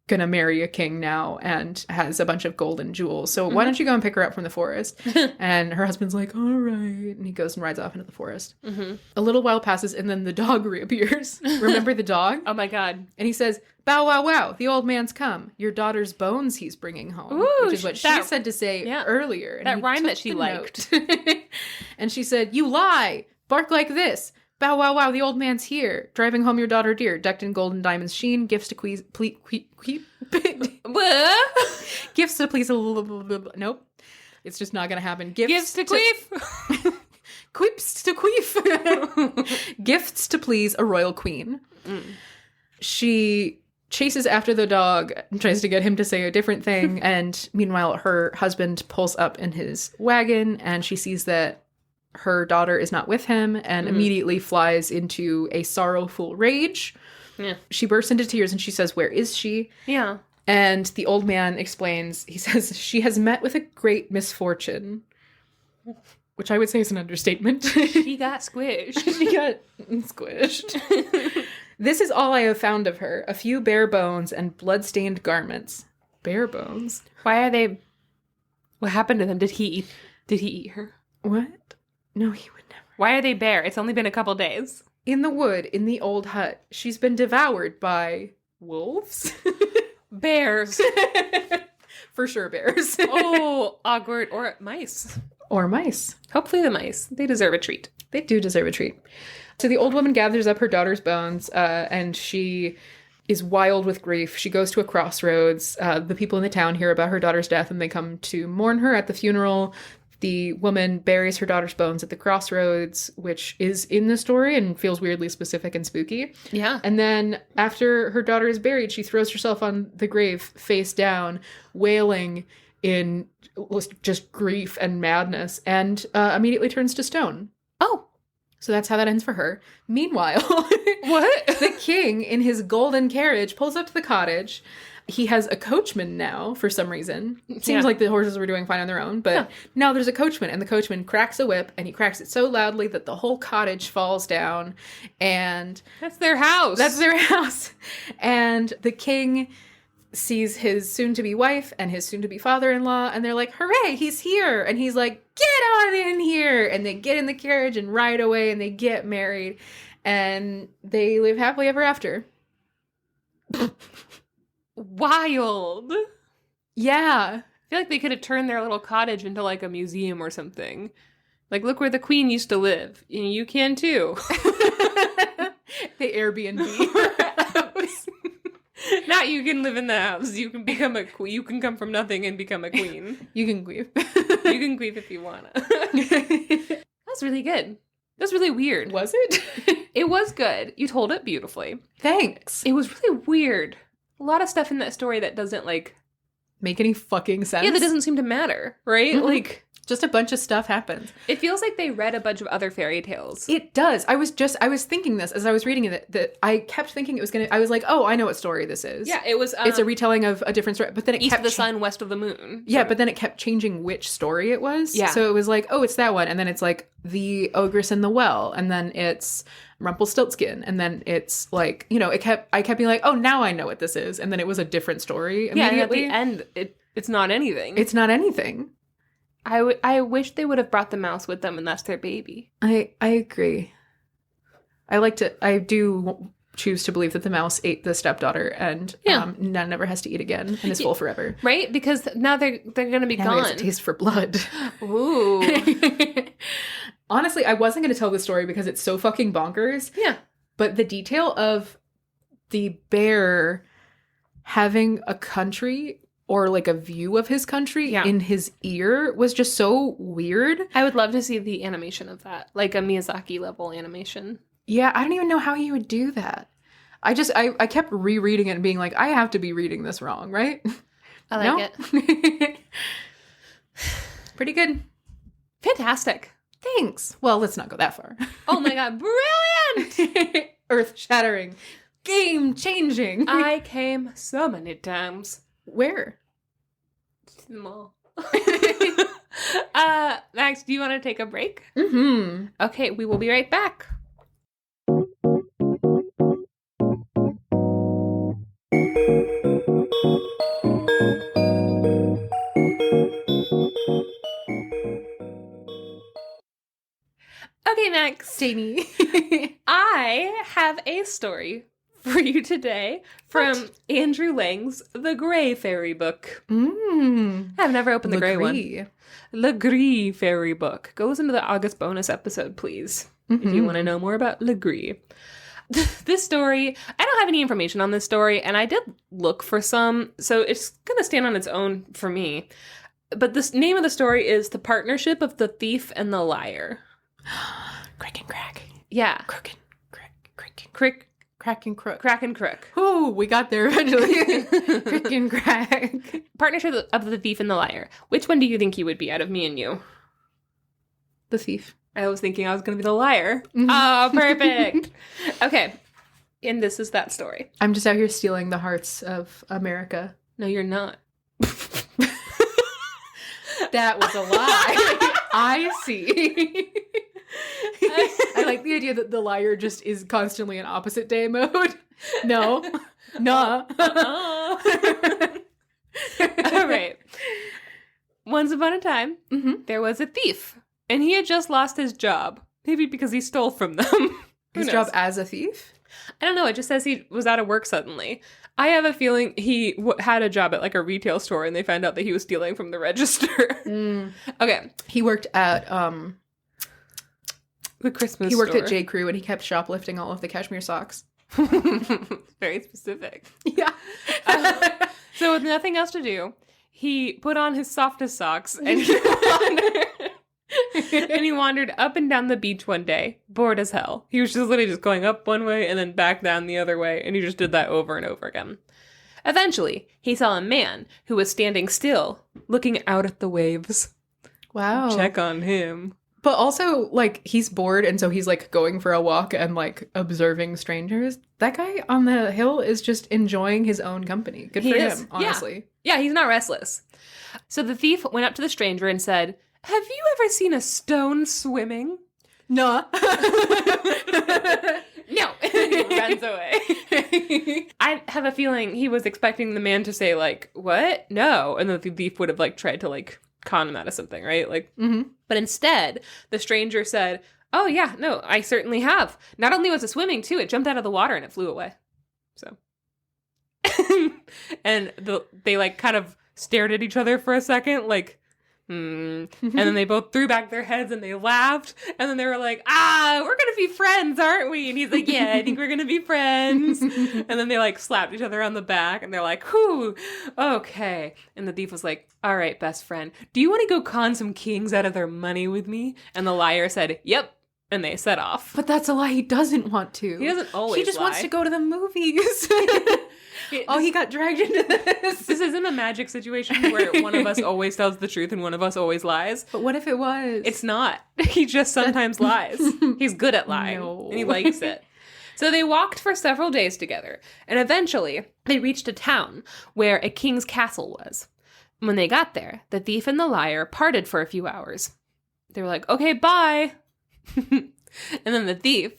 gonna marry a king now and has a bunch of gold and jewels. So why don't you go and pick her up from the forest? And her husband's like, all right. And he goes and rides off into the forest. A little while passes and then the dog reappears. Remember the dog? Oh my God. And he says, bow, wow, wow, the old man's come. Your daughter's bones he's bringing home. Ooh, which is what she said to say earlier. And that he rhyme took that she the liked. note. And she said, you lie. Bark like this. Bow, wow, wow, the old man's here. Driving home your daughter dear. Decked in gold and diamonds sheen. Gifts to please... Gifts to please... Nope. It's just not going to happen. Gifts to queef. Quips to queef. Gifts to please a royal queen. She chases after the dog and tries to get him to say a different thing. And meanwhile, her husband pulls up in his wagon and she sees that her daughter is not with him and immediately flies into a sorrowful rage. Yeah. She bursts into tears and she says, where is she? Yeah. And the old man explains, he says, she has met with a great misfortune. Which I would say is an understatement. She got squished. She got squished. This is all I have found of her. A few bare bones and blood-stained garments. Bare bones? Why are they... What happened to them? Did he eat her? What? No, he would never. Why are they bare? It's only been a couple days. In the wood, in the old hut, she's been devoured by wolves? Bears. For sure, bears. Oh, awkward. Or mice. Or mice. Hopefully the mice. They deserve a treat. They do deserve a treat. So the old woman gathers up her daughter's bones, and she is wild with grief. She goes to a crossroads. The people in the town hear about her daughter's death, and they come to mourn her at the funeral. The woman buries her daughter's bones at the crossroads, which is in the story and feels weirdly specific and spooky. Yeah. And then after her daughter is buried, she throws herself on the grave face down, wailing in just grief and madness, and immediately turns to stone. Oh. So that's how that ends for her. Meanwhile, what? The king, in his golden carriage, pulls up to the cottage. He has a coachman now, for some reason. It seems like the horses were doing fine on their own, but now there's a coachman, and the coachman cracks a whip, and he cracks it so loudly that the whole cottage falls down, and... That's their house. That's their house. And the king sees his soon-to-be wife and his soon-to-be father-in-law, and they're like, hooray, he's here! And he's like, get on in here! And they get in the carriage and ride away, and they get married, and they live happily ever after. Wild. Yeah. I feel like they could have turned their little cottage into like a museum or something. Like, look where the queen used to live. And you can too. The Airbnb house. Not you can live in the house. You can become a queen. You can come from nothing and become a queen. You can queef. You can queef if you wanna. That's really good. That's really weird. Was it? It was good. You told it beautifully. Thanks. It was really weird. A lot of stuff in that story that doesn't like make any fucking sense. Yeah, that doesn't seem to matter, right? Mm-hmm. Like just a bunch of stuff happens. It feels like they read a bunch of other fairy tales. It does. I was thinking this as I was reading it, that I kept thinking it was gonna, I was like, oh, I know what story this is. Yeah, it was. It's a retelling of a different story, but then it East kept of the sun, west of the moon. Yeah, but then it kept changing which story it was. Yeah. So it was like, oh, it's that one. And then it's like the ogress in the well. And then it's Rumpelstiltskin. And then it's like, I kept being like, oh, now I know what this is. And then it was a different story immediately. Yeah, and at the end, it's not anything. It's not anything. I wish they would have brought the mouse with them, and that's their baby. I agree. I do choose to believe that the mouse ate the stepdaughter, and None never has to eat again and is full forever. Right? Because now they're going to be now gone. There's a taste for blood. Ooh. Honestly, I wasn't going to tell the story because it's so fucking bonkers. Yeah. But the detail of the bear having a country or like a view of his country in his ear was just so weird. I would love to see the animation of that, like a Miyazaki level animation. Yeah, I don't even know how he would do that. I kept rereading it and being like, I have to be reading this wrong, right? I like it. Pretty good. Fantastic. Thanks. Well, let's not go that far. Oh my god, brilliant! Earth-shattering. Game-changing. I came so many times. Where? To the mall. Max, do you want to take a break? Mm-hmm. Okay, we will be right back. Okay, Max. Janey. I have a story for you today from Andrew Lang's The Grey Fairy Book. I've never opened the Grey one. Legree Fairy Book. Go listen to the August bonus episode, please, if you want to know more about Legree. This story, I don't have any information on this story, and I did look for some, so it's going to stand on its own for me. But the name of the story is The Partnership of the Thief and the Liar. Crick and crack. Yeah. Crook and crack. Crack and crook. Ooh, we got there eventually. Crick and crack. Partnership of the Thief and the Liar. Which one do you think you would be out of me and you? The thief. I was thinking I was going to be the liar. Oh, perfect. Okay. And this is that story. I'm just out here stealing the hearts of America. No, you're not. That was a lie. I see. I like the idea that the liar just is constantly in opposite day mode. No. Nah. All right. Once upon a time, there was a thief, and he had just lost his job. Maybe because he stole from them. His job as a thief? I don't know. It just says he was out of work suddenly. I have a feeling he had a job at like a retail store, and they found out that he was stealing from the register. Okay. He worked at the Christmas He worked store. at J. Crew, and he kept shoplifting all of the cashmere socks. Very specific. Yeah. So with nothing else to do, he put on his softest socks and he wandered up and down the beach one day, bored as hell. He was just literally just going up one way and then back down the other way, and he just did that over and over again. Eventually, he saw a man who was standing still, looking out at the waves. Wow. Check on him. But also, like, he's bored, and so he's, like, going for a walk and, like, observing strangers. That guy on the hill is just enjoying his own company. Good for him, honestly. Yeah, he's not restless. So the thief went up to the stranger and said, "Have you ever seen a stone swimming?" No. No. He runs away. I have a feeling he was expecting the man to say, like, "What? No." And then the thief would have, like, tried to, like, con him out of something, right? Like, But instead, the stranger said, "Oh, yeah, no, I certainly have. Not only was it swimming, too, it jumped out of the water and it flew away." So. And they, like, kind of stared at each other for a second, like, And then they both threw back their heads and they laughed. And then they were like, we're going to be friends, aren't we? And he's like, yeah, I think we're going to be friends. And then they like slapped each other on the back and they're like, whew, okay. And the thief was like, all right, best friend, do you want to go con some kings out of their money with me? And the liar said, yep. And they set off. But that's a lie. He doesn't want to. He doesn't always He just wants lie. to go to the movies. He got dragged into this. This isn't a magic situation where one of us always tells the truth and one of us always lies. But what if it was? It's not. He just sometimes lies. He's good at lying. No. And he likes it. So they walked for several days together. And eventually, they reached a town where a king's castle was. When they got there, the thief and the liar parted for a few hours. They were like, okay, bye. And then the thief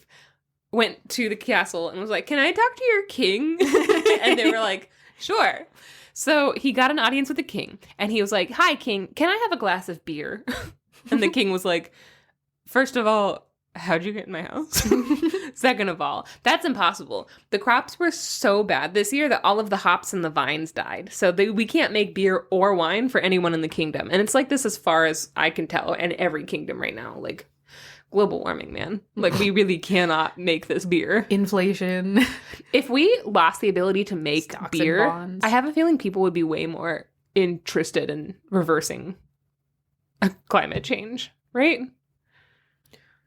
went to the castle and was like, can I talk to your king? And they were like, sure. So he got an audience with the king and he was like, hi, king, can I have a glass of beer? And the king was like, first of all, how'd you get in my house? Second of all, that's impossible. The crops were so bad this year that all of the hops and the vines died. So we can't make beer or wine for anyone in the kingdom. And it's like this as far as I can tell in every kingdom right now. Like, global warming, man. Like, we really cannot make this beer. Inflation. If we lost the ability to make Stocks beer, and bonds. I have a feeling people would be way more interested in reversing climate change, right?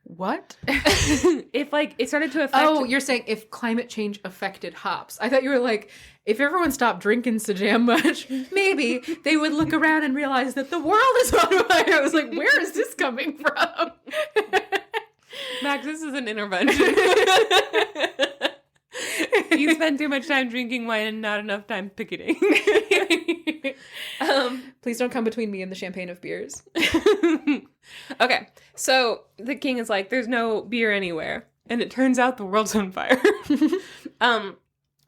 What? If like it started to affect. Oh, you're saying if climate change affected hops. I thought you were like, if everyone stopped drinking so damn much, maybe they would look around and realize that the world is on fire. I was like, where is this coming from? Max, this is an intervention. You spend too much time drinking wine and not enough time picketing. Please don't come between me and the champagne of beers. Okay, so the king is like, there's no beer anywhere. And it turns out the world's on fire.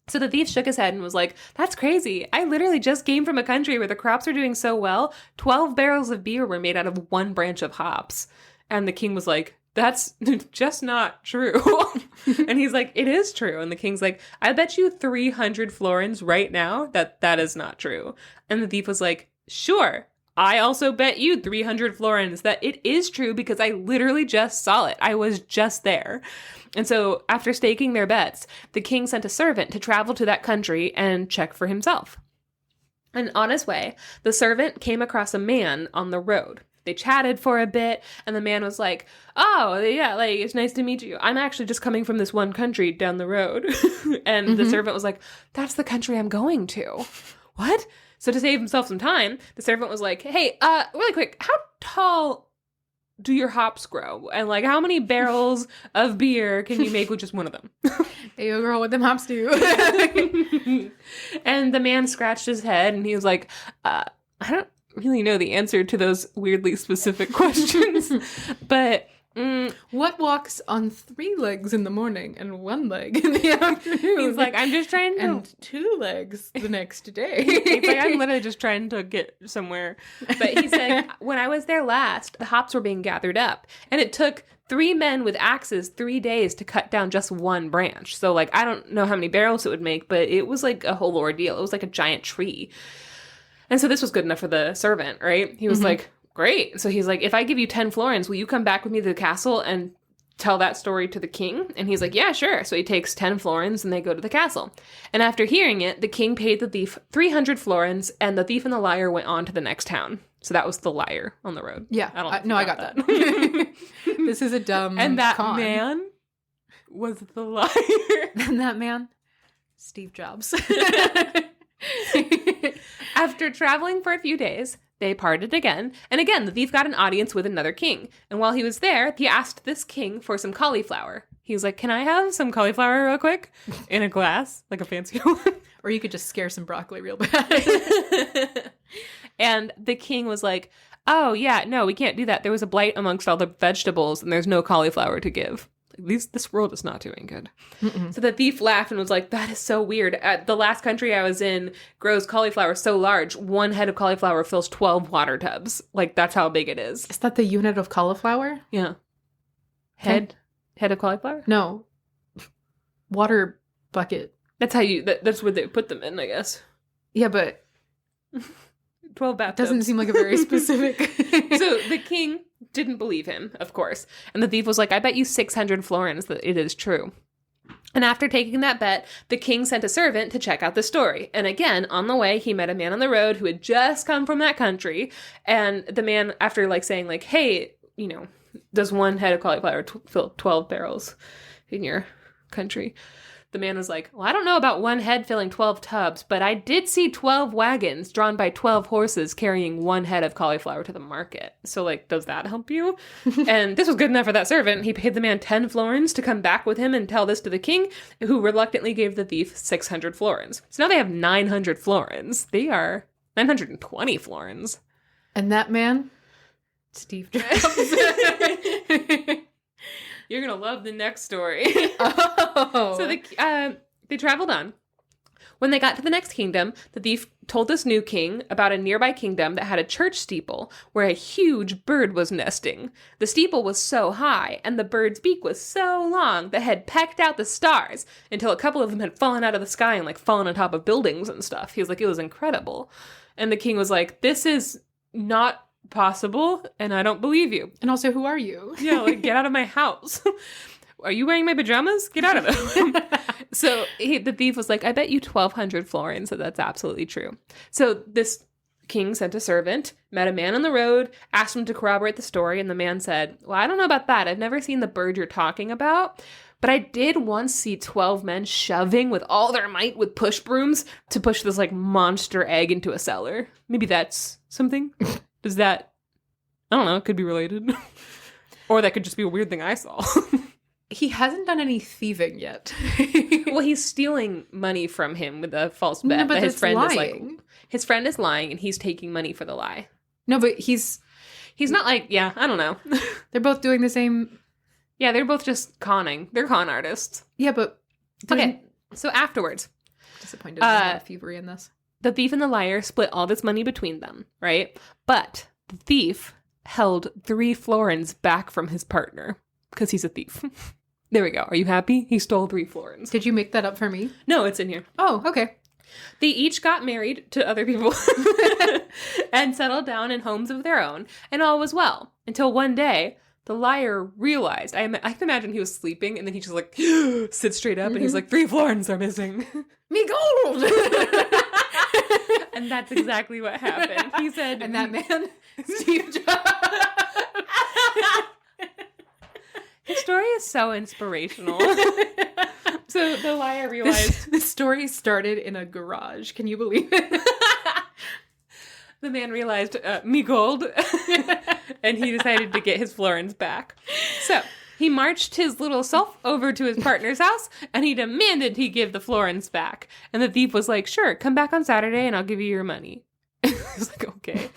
So the thief shook his head and was like, that's crazy. I literally just came from a country where the crops are doing so well. 12 barrels of beer were made out of one branch of hops. And the king was like, that's just not true. And he's like, it is true. And the king's like, I bet you 300 florins right now that is not true. And the thief was like, sure. I also bet you 300 florins that it is true because I literally just saw it. I was just there. And so after staking their bets, the king sent a servant to travel to that country and check for himself. And on his way, the servant came across a man on the road. They chatted for a bit, and the man was like, oh, yeah, like, it's nice to meet you. I'm actually just coming from this one country down the road. And the servant was like, that's the country I'm going to. What? So to save himself some time, the servant was like, hey, really quick, how tall do your hops grow? And like, how many barrels of beer can you make with just one of them? Hey, girl, what them hops do? And the man scratched his head and he was like, I don't really know the answer to those weirdly specific questions, but what walks on 3 legs in the morning and 1 leg in the afternoon? he's like, I'm just trying to... And 2 legs the next day. He's like, I'm literally just trying to get somewhere. But he said, when I was there last, the hops were being gathered up, and it took 3 men with axes 3 days to cut down just 1 branch. So, like, I don't know how many barrels it would make, but it was like a whole ordeal. It was like a giant tree. And so this was good enough for the servant, right? He was like, great. So he's like, if I give you 10 florins, will you come back with me to the castle and tell that story to the king? And he's like, yeah, sure. So he takes 10 florins and they go to the castle. And after hearing it, the king paid the thief 300 florins and the thief and the liar went on to the next town. So that was the liar on the road. Yeah. I don't I got that. This is a dumb And that con. man was the liar. And that man, Steve Jobs. After traveling for a few days, they parted again, and again the thief got an audience with another king. And while he was there, he asked this king for some cauliflower. He was like, can I have some cauliflower real quick? In a glass, like a fancy one. Or you could just scare some broccoli real bad. And the king was like, oh yeah, no, we can't do that. There was a blight amongst all the vegetables, and there's no cauliflower to give. This world is not doing good. So the thief laughed and was like, that is so weird. At the last country I was in grows cauliflower so large, 1 head of cauliflower fills 12 water tubs. Like, that's how big it is. Is that the unit of cauliflower? Yeah. Head of cauliflower? No. Water bucket. That's how that's where they put them in, I guess. Yeah, but 12 bathtubs. doesn't seem like a very specific. So the king didn't believe him, of course. And the thief was like, I bet you 600 florins that it is true. And after taking that bet, the king sent a servant to check out the story. And again, on the way, he met a man on the road who had just come from that country. And the man, after like saying like, hey, you know, does 1 head of cauliflower fill 12 barrels in your country? The man was like, well, I don't know about 1 head filling 12 tubs, but I did see 12 wagons drawn by 12 horses carrying 1 head of cauliflower to the market. So, like, does that help you? And this was good enough for that servant. He paid the man 10 florins to come back with him and tell this to the king, who reluctantly gave the thief 600 florins. So now they have 900 florins. They are 920 florins. And that man, Steve Jobs. You're going to love the next story. Oh. So they traveled on. When they got to the next kingdom, the thief told this new king about a nearby kingdom that had a church steeple where a huge bird was nesting. The steeple was so high, and the bird's beak was so long that it had pecked out the stars until a couple of them had fallen out of the sky and like fallen on top of buildings and stuff. He was like, it was incredible. And the king was like, this is not possible, and I don't believe you. And also, who are you? Yeah, like, get out of my house. Are you wearing my pajamas? Get out of them. So the thief was like, I bet you 1,200 florins that that's absolutely true. So this king sent a servant, met a man on the road, asked him to corroborate the story, and the man said, well, I don't know about that. I've never seen the bird you're talking about, but I did once see 12 men shoving with all their might with push brooms to push this, like, monster egg into a cellar. Maybe that's something? Does that... I don't know. It could be related. Or that could just be a weird thing I saw. He hasn't done any thieving yet. Well, he's stealing money from him with a false bet. No, but that his friend lying. is like... His friend is lying, and he's taking money for the lie. No, but he's not like, yeah, I don't know. They're both doing the same... Yeah, they're both just conning. They're con artists. Yeah, but... Okay, so afterwards... Disappointed there's not thievery in this. The thief and the liar split all this money between them, right? But the thief held 3 florins back from his partner, because he's a thief. There we go. Are you happy? He stole 3 florins. Did you make that up for me? No, it's in here. Oh, okay. They each got married to other people and settled down in homes of their own, and all was well. Until one day, the liar realized, I can imagine he was sleeping, and then he just like sits straight up, and he's like, 3 florins are missing. Me gold! And that's exactly what happened. He said... And that man, Steve Jobs. His story is so inspirational. So the liar realized... This story started in a garage. Can you believe it? The man realized, me gold. And he decided to get his florins back. So he marched his little self over to his partner's house, and he demanded he give the florins back. And the thief was like, sure, come back on Saturday and I'll give you your money. He was like, okay.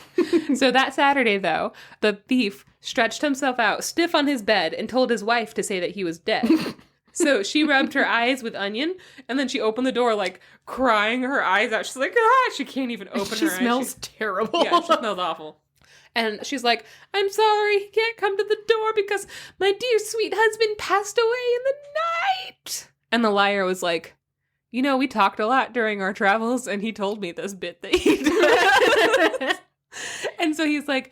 So that Saturday, though, the thief stretched himself out stiff on his bed and told his wife to say that he was dead. So she rubbed her eyes with onion, and then she opened the door, like, crying her eyes out. She's like, ah! She can't even open her eyes. She smells terrible. Yeah, she smells awful. And she's like, I'm sorry, he can't come to the door because my dear sweet husband passed away in the night. And the liar was like, you know, we talked a lot during our travels, and he told me this bit that he did. And so he's like,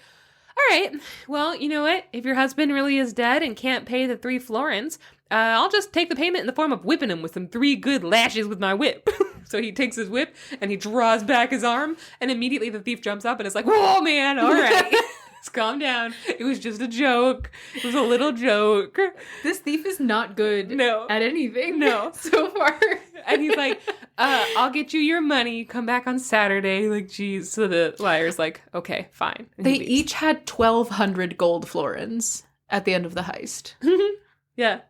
all right, well, you know what? If your husband really is dead and can't pay the 3 florins, I'll just take the payment in the form of whipping him with some 3 good lashes with my whip. So he takes his whip and he draws back his arm, and immediately the thief jumps up and is like, whoa, man, all right. Just calm down. It was just a joke. It was a little joke. This thief is not good at anything. No. So far. And he's like, I'll get you your money. Come back on Saturday. Like, geez. So the liar's like, okay, fine. And they each had 1,200 gold florins at the end of the heist. Yeah.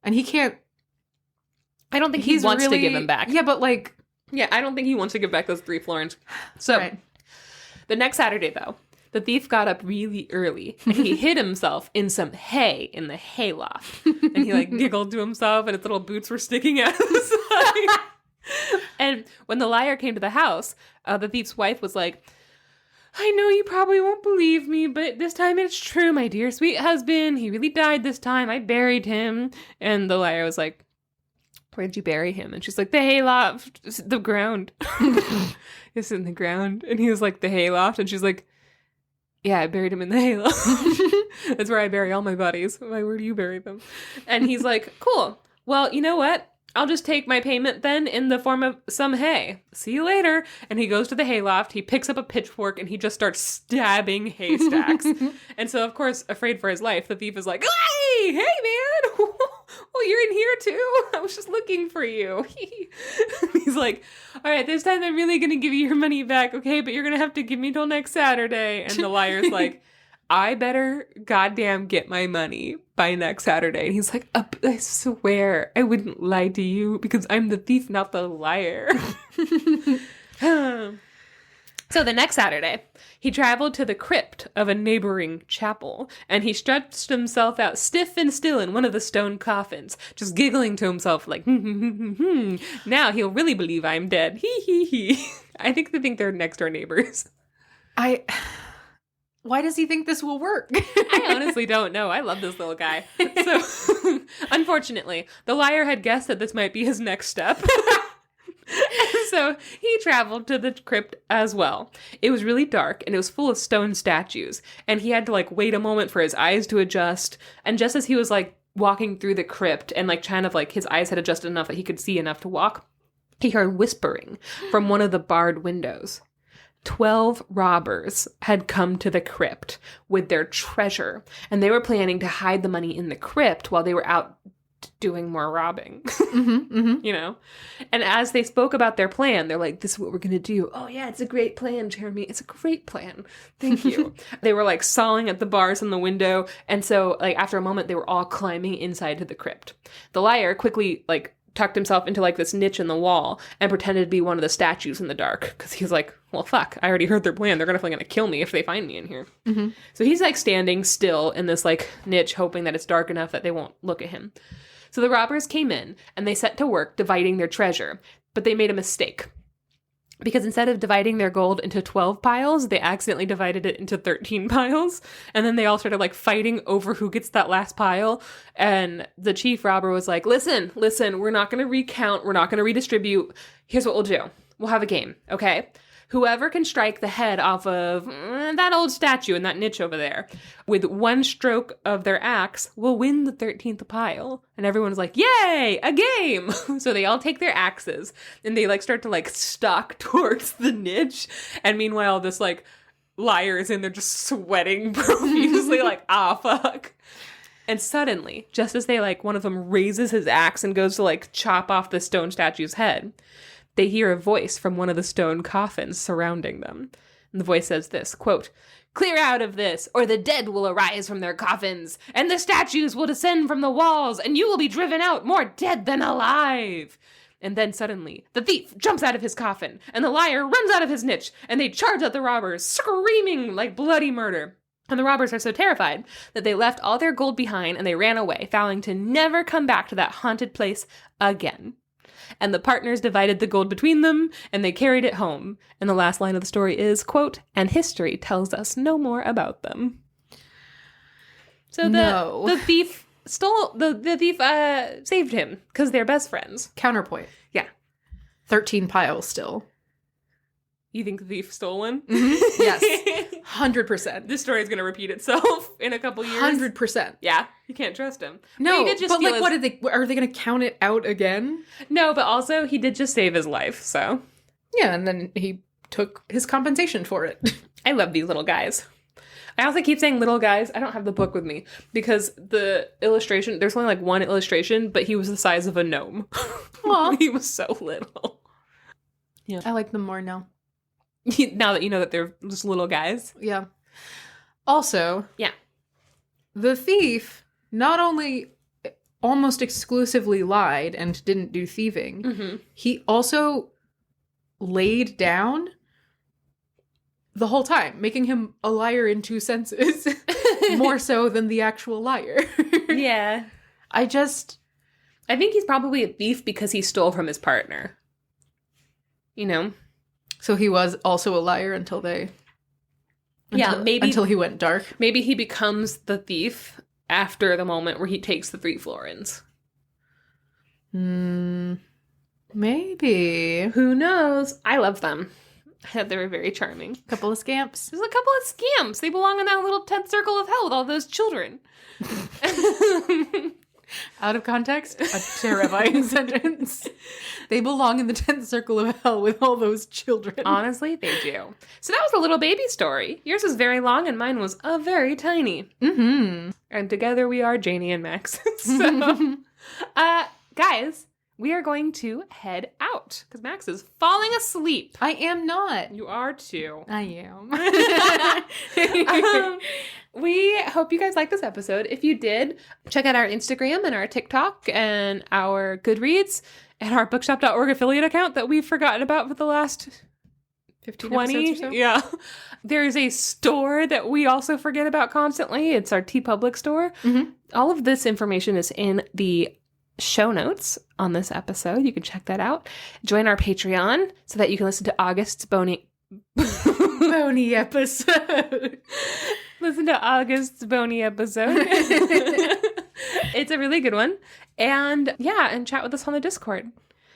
And he can't... I don't think he wants to give them back. Yeah, but like... Yeah, I don't think he wants to give back those 3 florins. So, The next Saturday, though, the thief got up really early, and he hid himself in some hay in the hayloft. And he, like, giggled to himself, and his little boots were sticking out of the side. And when the liar came to the house, the thief's wife was like, I know you probably won't believe me, but this time it's true, my dear sweet husband. He really died this time. I buried him. And the liar was like, where'd you bury him? And she's like, the hayloft, the ground. It's in the ground. And he was like, the hayloft. And she's like, yeah, I buried him in the hayloft. That's where I bury all my bodies. Where do you bury them? And he's like, cool. Well, you know what? I'll just take my payment then in the form of some hay. See you later. And he goes to the hayloft. He picks up a pitchfork and he just starts stabbing haystacks. And so, of course, afraid for his life, the thief is like, hey man, well, you're in here too. I was just looking for you. He's like, all right, this time I'm really going to give you your money back, okay? But you're going to have to give me till next Saturday. And the liar's like, I better goddamn get my money by next Saturday. And he's like, I swear I wouldn't lie to you because I'm the thief, not the liar. So the next Saturday, he traveled to the crypt of a neighboring chapel, and he stretched himself out stiff and still in one of the stone coffins, just giggling to himself like, now he'll really believe I'm dead. He. I think they think they're next door neighbors. Why does he think this will work? I honestly don't know. I love this little guy. So, unfortunately, the liar had guessed that this might be his next step. And so he traveled to the crypt as well. It was really dark, and it was full of stone statues. And he had to, like, wait a moment for his eyes to adjust. And just as he was, like, walking through the crypt and, like, kind of, like, his eyes had adjusted enough that he could see enough to walk, he heard whispering from one of the barred windows. 12 robbers had come to the crypt with their treasure, and they were planning to hide the money in the crypt while they were out doing more robbing. You know? And as they spoke about their plan, they're like, this is what we're going to do. Oh, yeah, it's a great plan, Jeremy. It's a great plan. Thank you. They were like sawing at the bars in the window. And so, like, after a moment, they were all climbing inside to the crypt. The liar quickly, like, tucked himself into like this niche in the wall and pretended to be one of the statues in the dark because he's like, well, fuck, I already heard their plan. They're definitely going to kill me if they find me in here. So he's like standing still in this like niche, hoping that it's dark enough that they won't look at him. So the robbers came in and they set to work dividing their treasure, but they made a mistake. Because instead of dividing their gold into 12 piles, they accidentally divided it into 13 piles. And then they all started like fighting over who gets that last pile. And the chief robber was like, listen, we're not going to recount. We're not going to redistribute. Here's what we'll do. We'll have a game, okay? Whoever can strike the head off of that old statue in that niche over there with one stroke of their axe will win the 13th pile. And everyone's like, yay, a game. So they all take their axes and they like start to like stalk towards the niche. And meanwhile, this like liar is in there just sweating profusely like, ah, fuck. And suddenly, just as they like, one of them raises his axe and goes to like chop off the stone statue's head, they hear a voice from one of the stone coffins surrounding them. And the voice says this, quote, "Clear out of this, or the dead will arise from their coffins, and the statues will descend from the walls, and you will be driven out more dead than alive." And then suddenly, the thief jumps out of his coffin, and the liar runs out of his niche, and they charge at the robbers, screaming like bloody murder. And the robbers are so terrified that they left all their gold behind, and they ran away, vowing to never come back to that haunted place again. And the partners divided the gold between them, and they carried it home. And the last line of the story is, quote, "And history tells us no more about them." So the thief stole, the thief saved him, because they're best friends. Counterpoint. Yeah. 13 piles still. You think the thief stole one? Mm-hmm. Yes. 100%. This story is going to repeat itself in a couple years. 100%. Yeah. You can't trust him. No, but, he did just like, are they going to count it out again? No, but also he did just save his life, so. Yeah, and then he took his compensation for it. I love these little guys. I also keep saying little guys. I don't have the book with me because the illustration, there's only like one illustration, but he was the size of a gnome. He was so little. Yeah. I like them more now. Now that you know that they're just little guys. Yeah. Also, yeah, the thief not only almost exclusively lied and didn't do thieving, he also laid down the whole time, making him a liar in two senses, more so than the actual liar. Yeah. I think he's probably a thief because he stole from his partner. You know? So he was also a liar until he went dark. Maybe he becomes the thief after the moment where he takes the 3 florins. Maybe. Who knows? I love them. I thought they were very charming. Couple of scamps. There's a couple of scamps. They belong in that little 10th circle of hell with all those children. Out of context, a terrifying sentence. They belong in the 10th circle of hell with all those children. Honestly, they do. So that was a little baby story. Yours was very long and mine was a very tiny. Mm-hmm. And together we are Janey and Max. So, guys, we are going to head out because Max is falling asleep. I am not. You are too. I am. We hope you guys liked this episode. If you did, check out our Instagram and our TikTok and our Goodreads and our bookshop.org affiliate account that we've forgotten about for the last 15 20 episodes or so? Yeah. There's a store that we also forget about constantly. It's our TeePublic store. Mm-hmm. All of this information is in the show notes on this episode. You can check that out. Join our Patreon so that you can listen to August's bony episode. Listen to August's bony episode. It's a really good one. And chat with us on the Discord.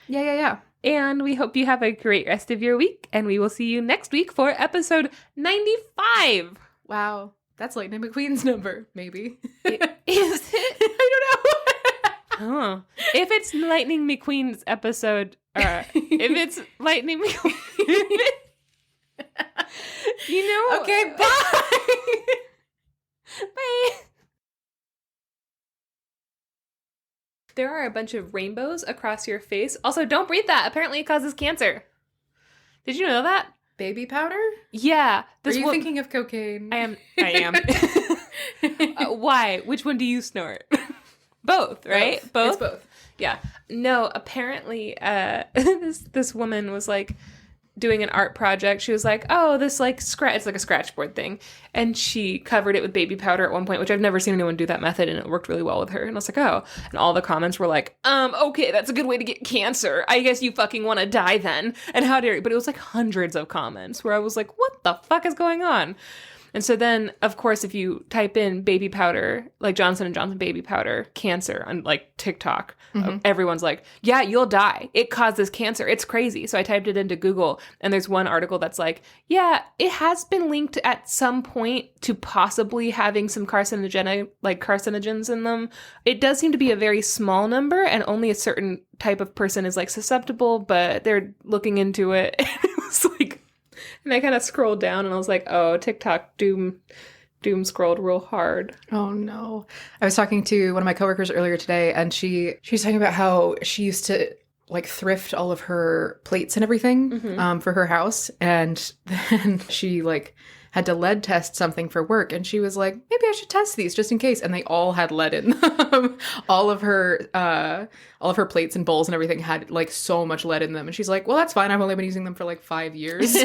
Yeah. And we hope you have a great rest of your week. And we will see you next week for episode 95. Wow. That's Lightning McQueen's number, maybe. Is it? I don't know. Oh. If it's Lightning McQueen's episode, if it's Lightning McQueen... You know. Okay, bye. Bye. There are a bunch of rainbows across your face. Also, don't breathe that. Apparently, it causes cancer. Did you know that? Baby powder? Yeah. Are you thinking of cocaine? I am. Why? Which one do you snort? Both, right? Both? It's both. Yeah. No, apparently, this woman was like doing an art project. She was like, oh, this like it's like a scratch board thing. And she covered it with baby powder at one point, which I've never seen anyone do that method, and it worked really well with her. And I was like, oh. And all the comments were like, okay, that's a good way to get cancer. I guess you fucking want to die then. And how dare you? But it was like hundreds of comments where I was like, what the fuck is going on? And so then, of course, if you type in baby powder, like Johnson & Johnson baby powder, cancer on like TikTok, everyone's like, yeah, you'll die. It causes cancer. It's crazy. So I typed it into Google, and there's one article that's like, yeah, it has been linked at some point to possibly having some carcinogens in them. It does seem to be a very small number, and only a certain type of person is like susceptible, but they're looking into it. And it was like, and I kind of scrolled down and I was like, oh, TikTok doom scrolled real hard. Oh no. I was talking to one of my coworkers earlier today, and she was talking about how she used to like thrift all of her plates and everything for her house, and then she like had to lead test something for work, and she was like, maybe I should test these just in case, and they all had lead in them. all of her plates and bowls and everything had like so much lead in them, and she's like, well, that's fine, I've only been using them for like 5 years.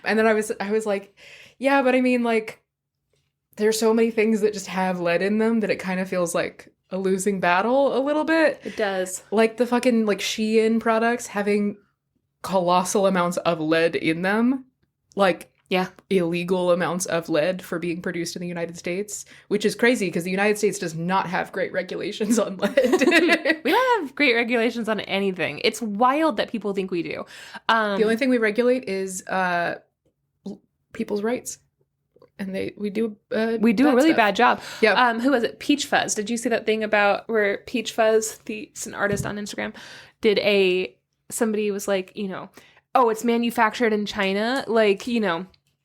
And then I was like, yeah, but I mean, like, there's so many things that just have lead in them that it kind of feels like a losing battle a little bit. It does. Like the fucking like Shein products having colossal amounts of lead in them. Like, yeah, illegal amounts of lead for being produced in the United States, which is crazy because the United States does not have great regulations on lead. We don't have great regulations on anything. It's wild that people think we do. The only thing we regulate is people's rights. And we do a really bad job. Yeah. Who was it? Peach Fuzz. Did you see that thing about where Peach Fuzz, it's an artist on Instagram, somebody was like, oh, it's manufactured in China, like,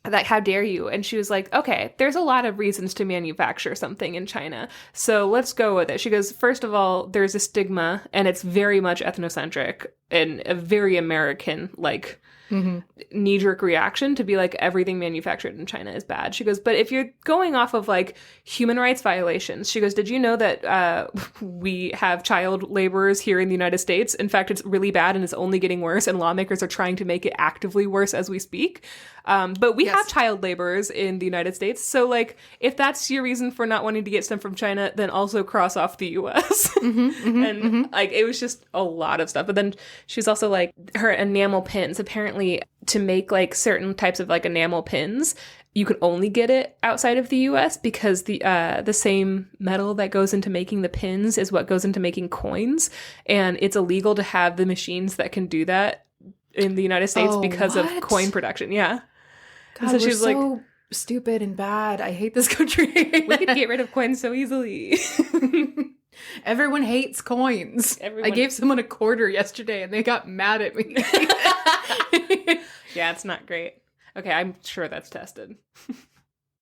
like, how dare you? And she was like, okay, there's a lot of reasons to manufacture something in China, so let's go with it. She goes, first of all, there's a stigma, and it's very much ethnocentric and a very American, like, knee-jerk reaction to be like, everything manufactured in China is bad. She goes, but if you're going off of like human rights violations, she goes, did you know that we have child laborers here in the United States? In fact, it's really bad and it's only getting worse, and lawmakers are trying to make it actively worse as we speak. But we have child laborers in the United States. So like, if that's your reason for not wanting to get stuff from China, then also cross off the US. Like, it was just a lot of stuff. But then she's also like, her enamel pins, apparently to make like certain types of like enamel pins, you can only get it outside of the US because the same metal that goes into making the pins is what goes into making coins. And it's illegal to have the machines that can do that in the United States because of coin production. Yeah. God, so she's so stupid and bad. I hate this country. We could get rid of coins so easily. Everyone hates coins. I gave someone a quarter yesterday and they got mad at me. Yeah, it's not great. Okay, I'm sure that's tested.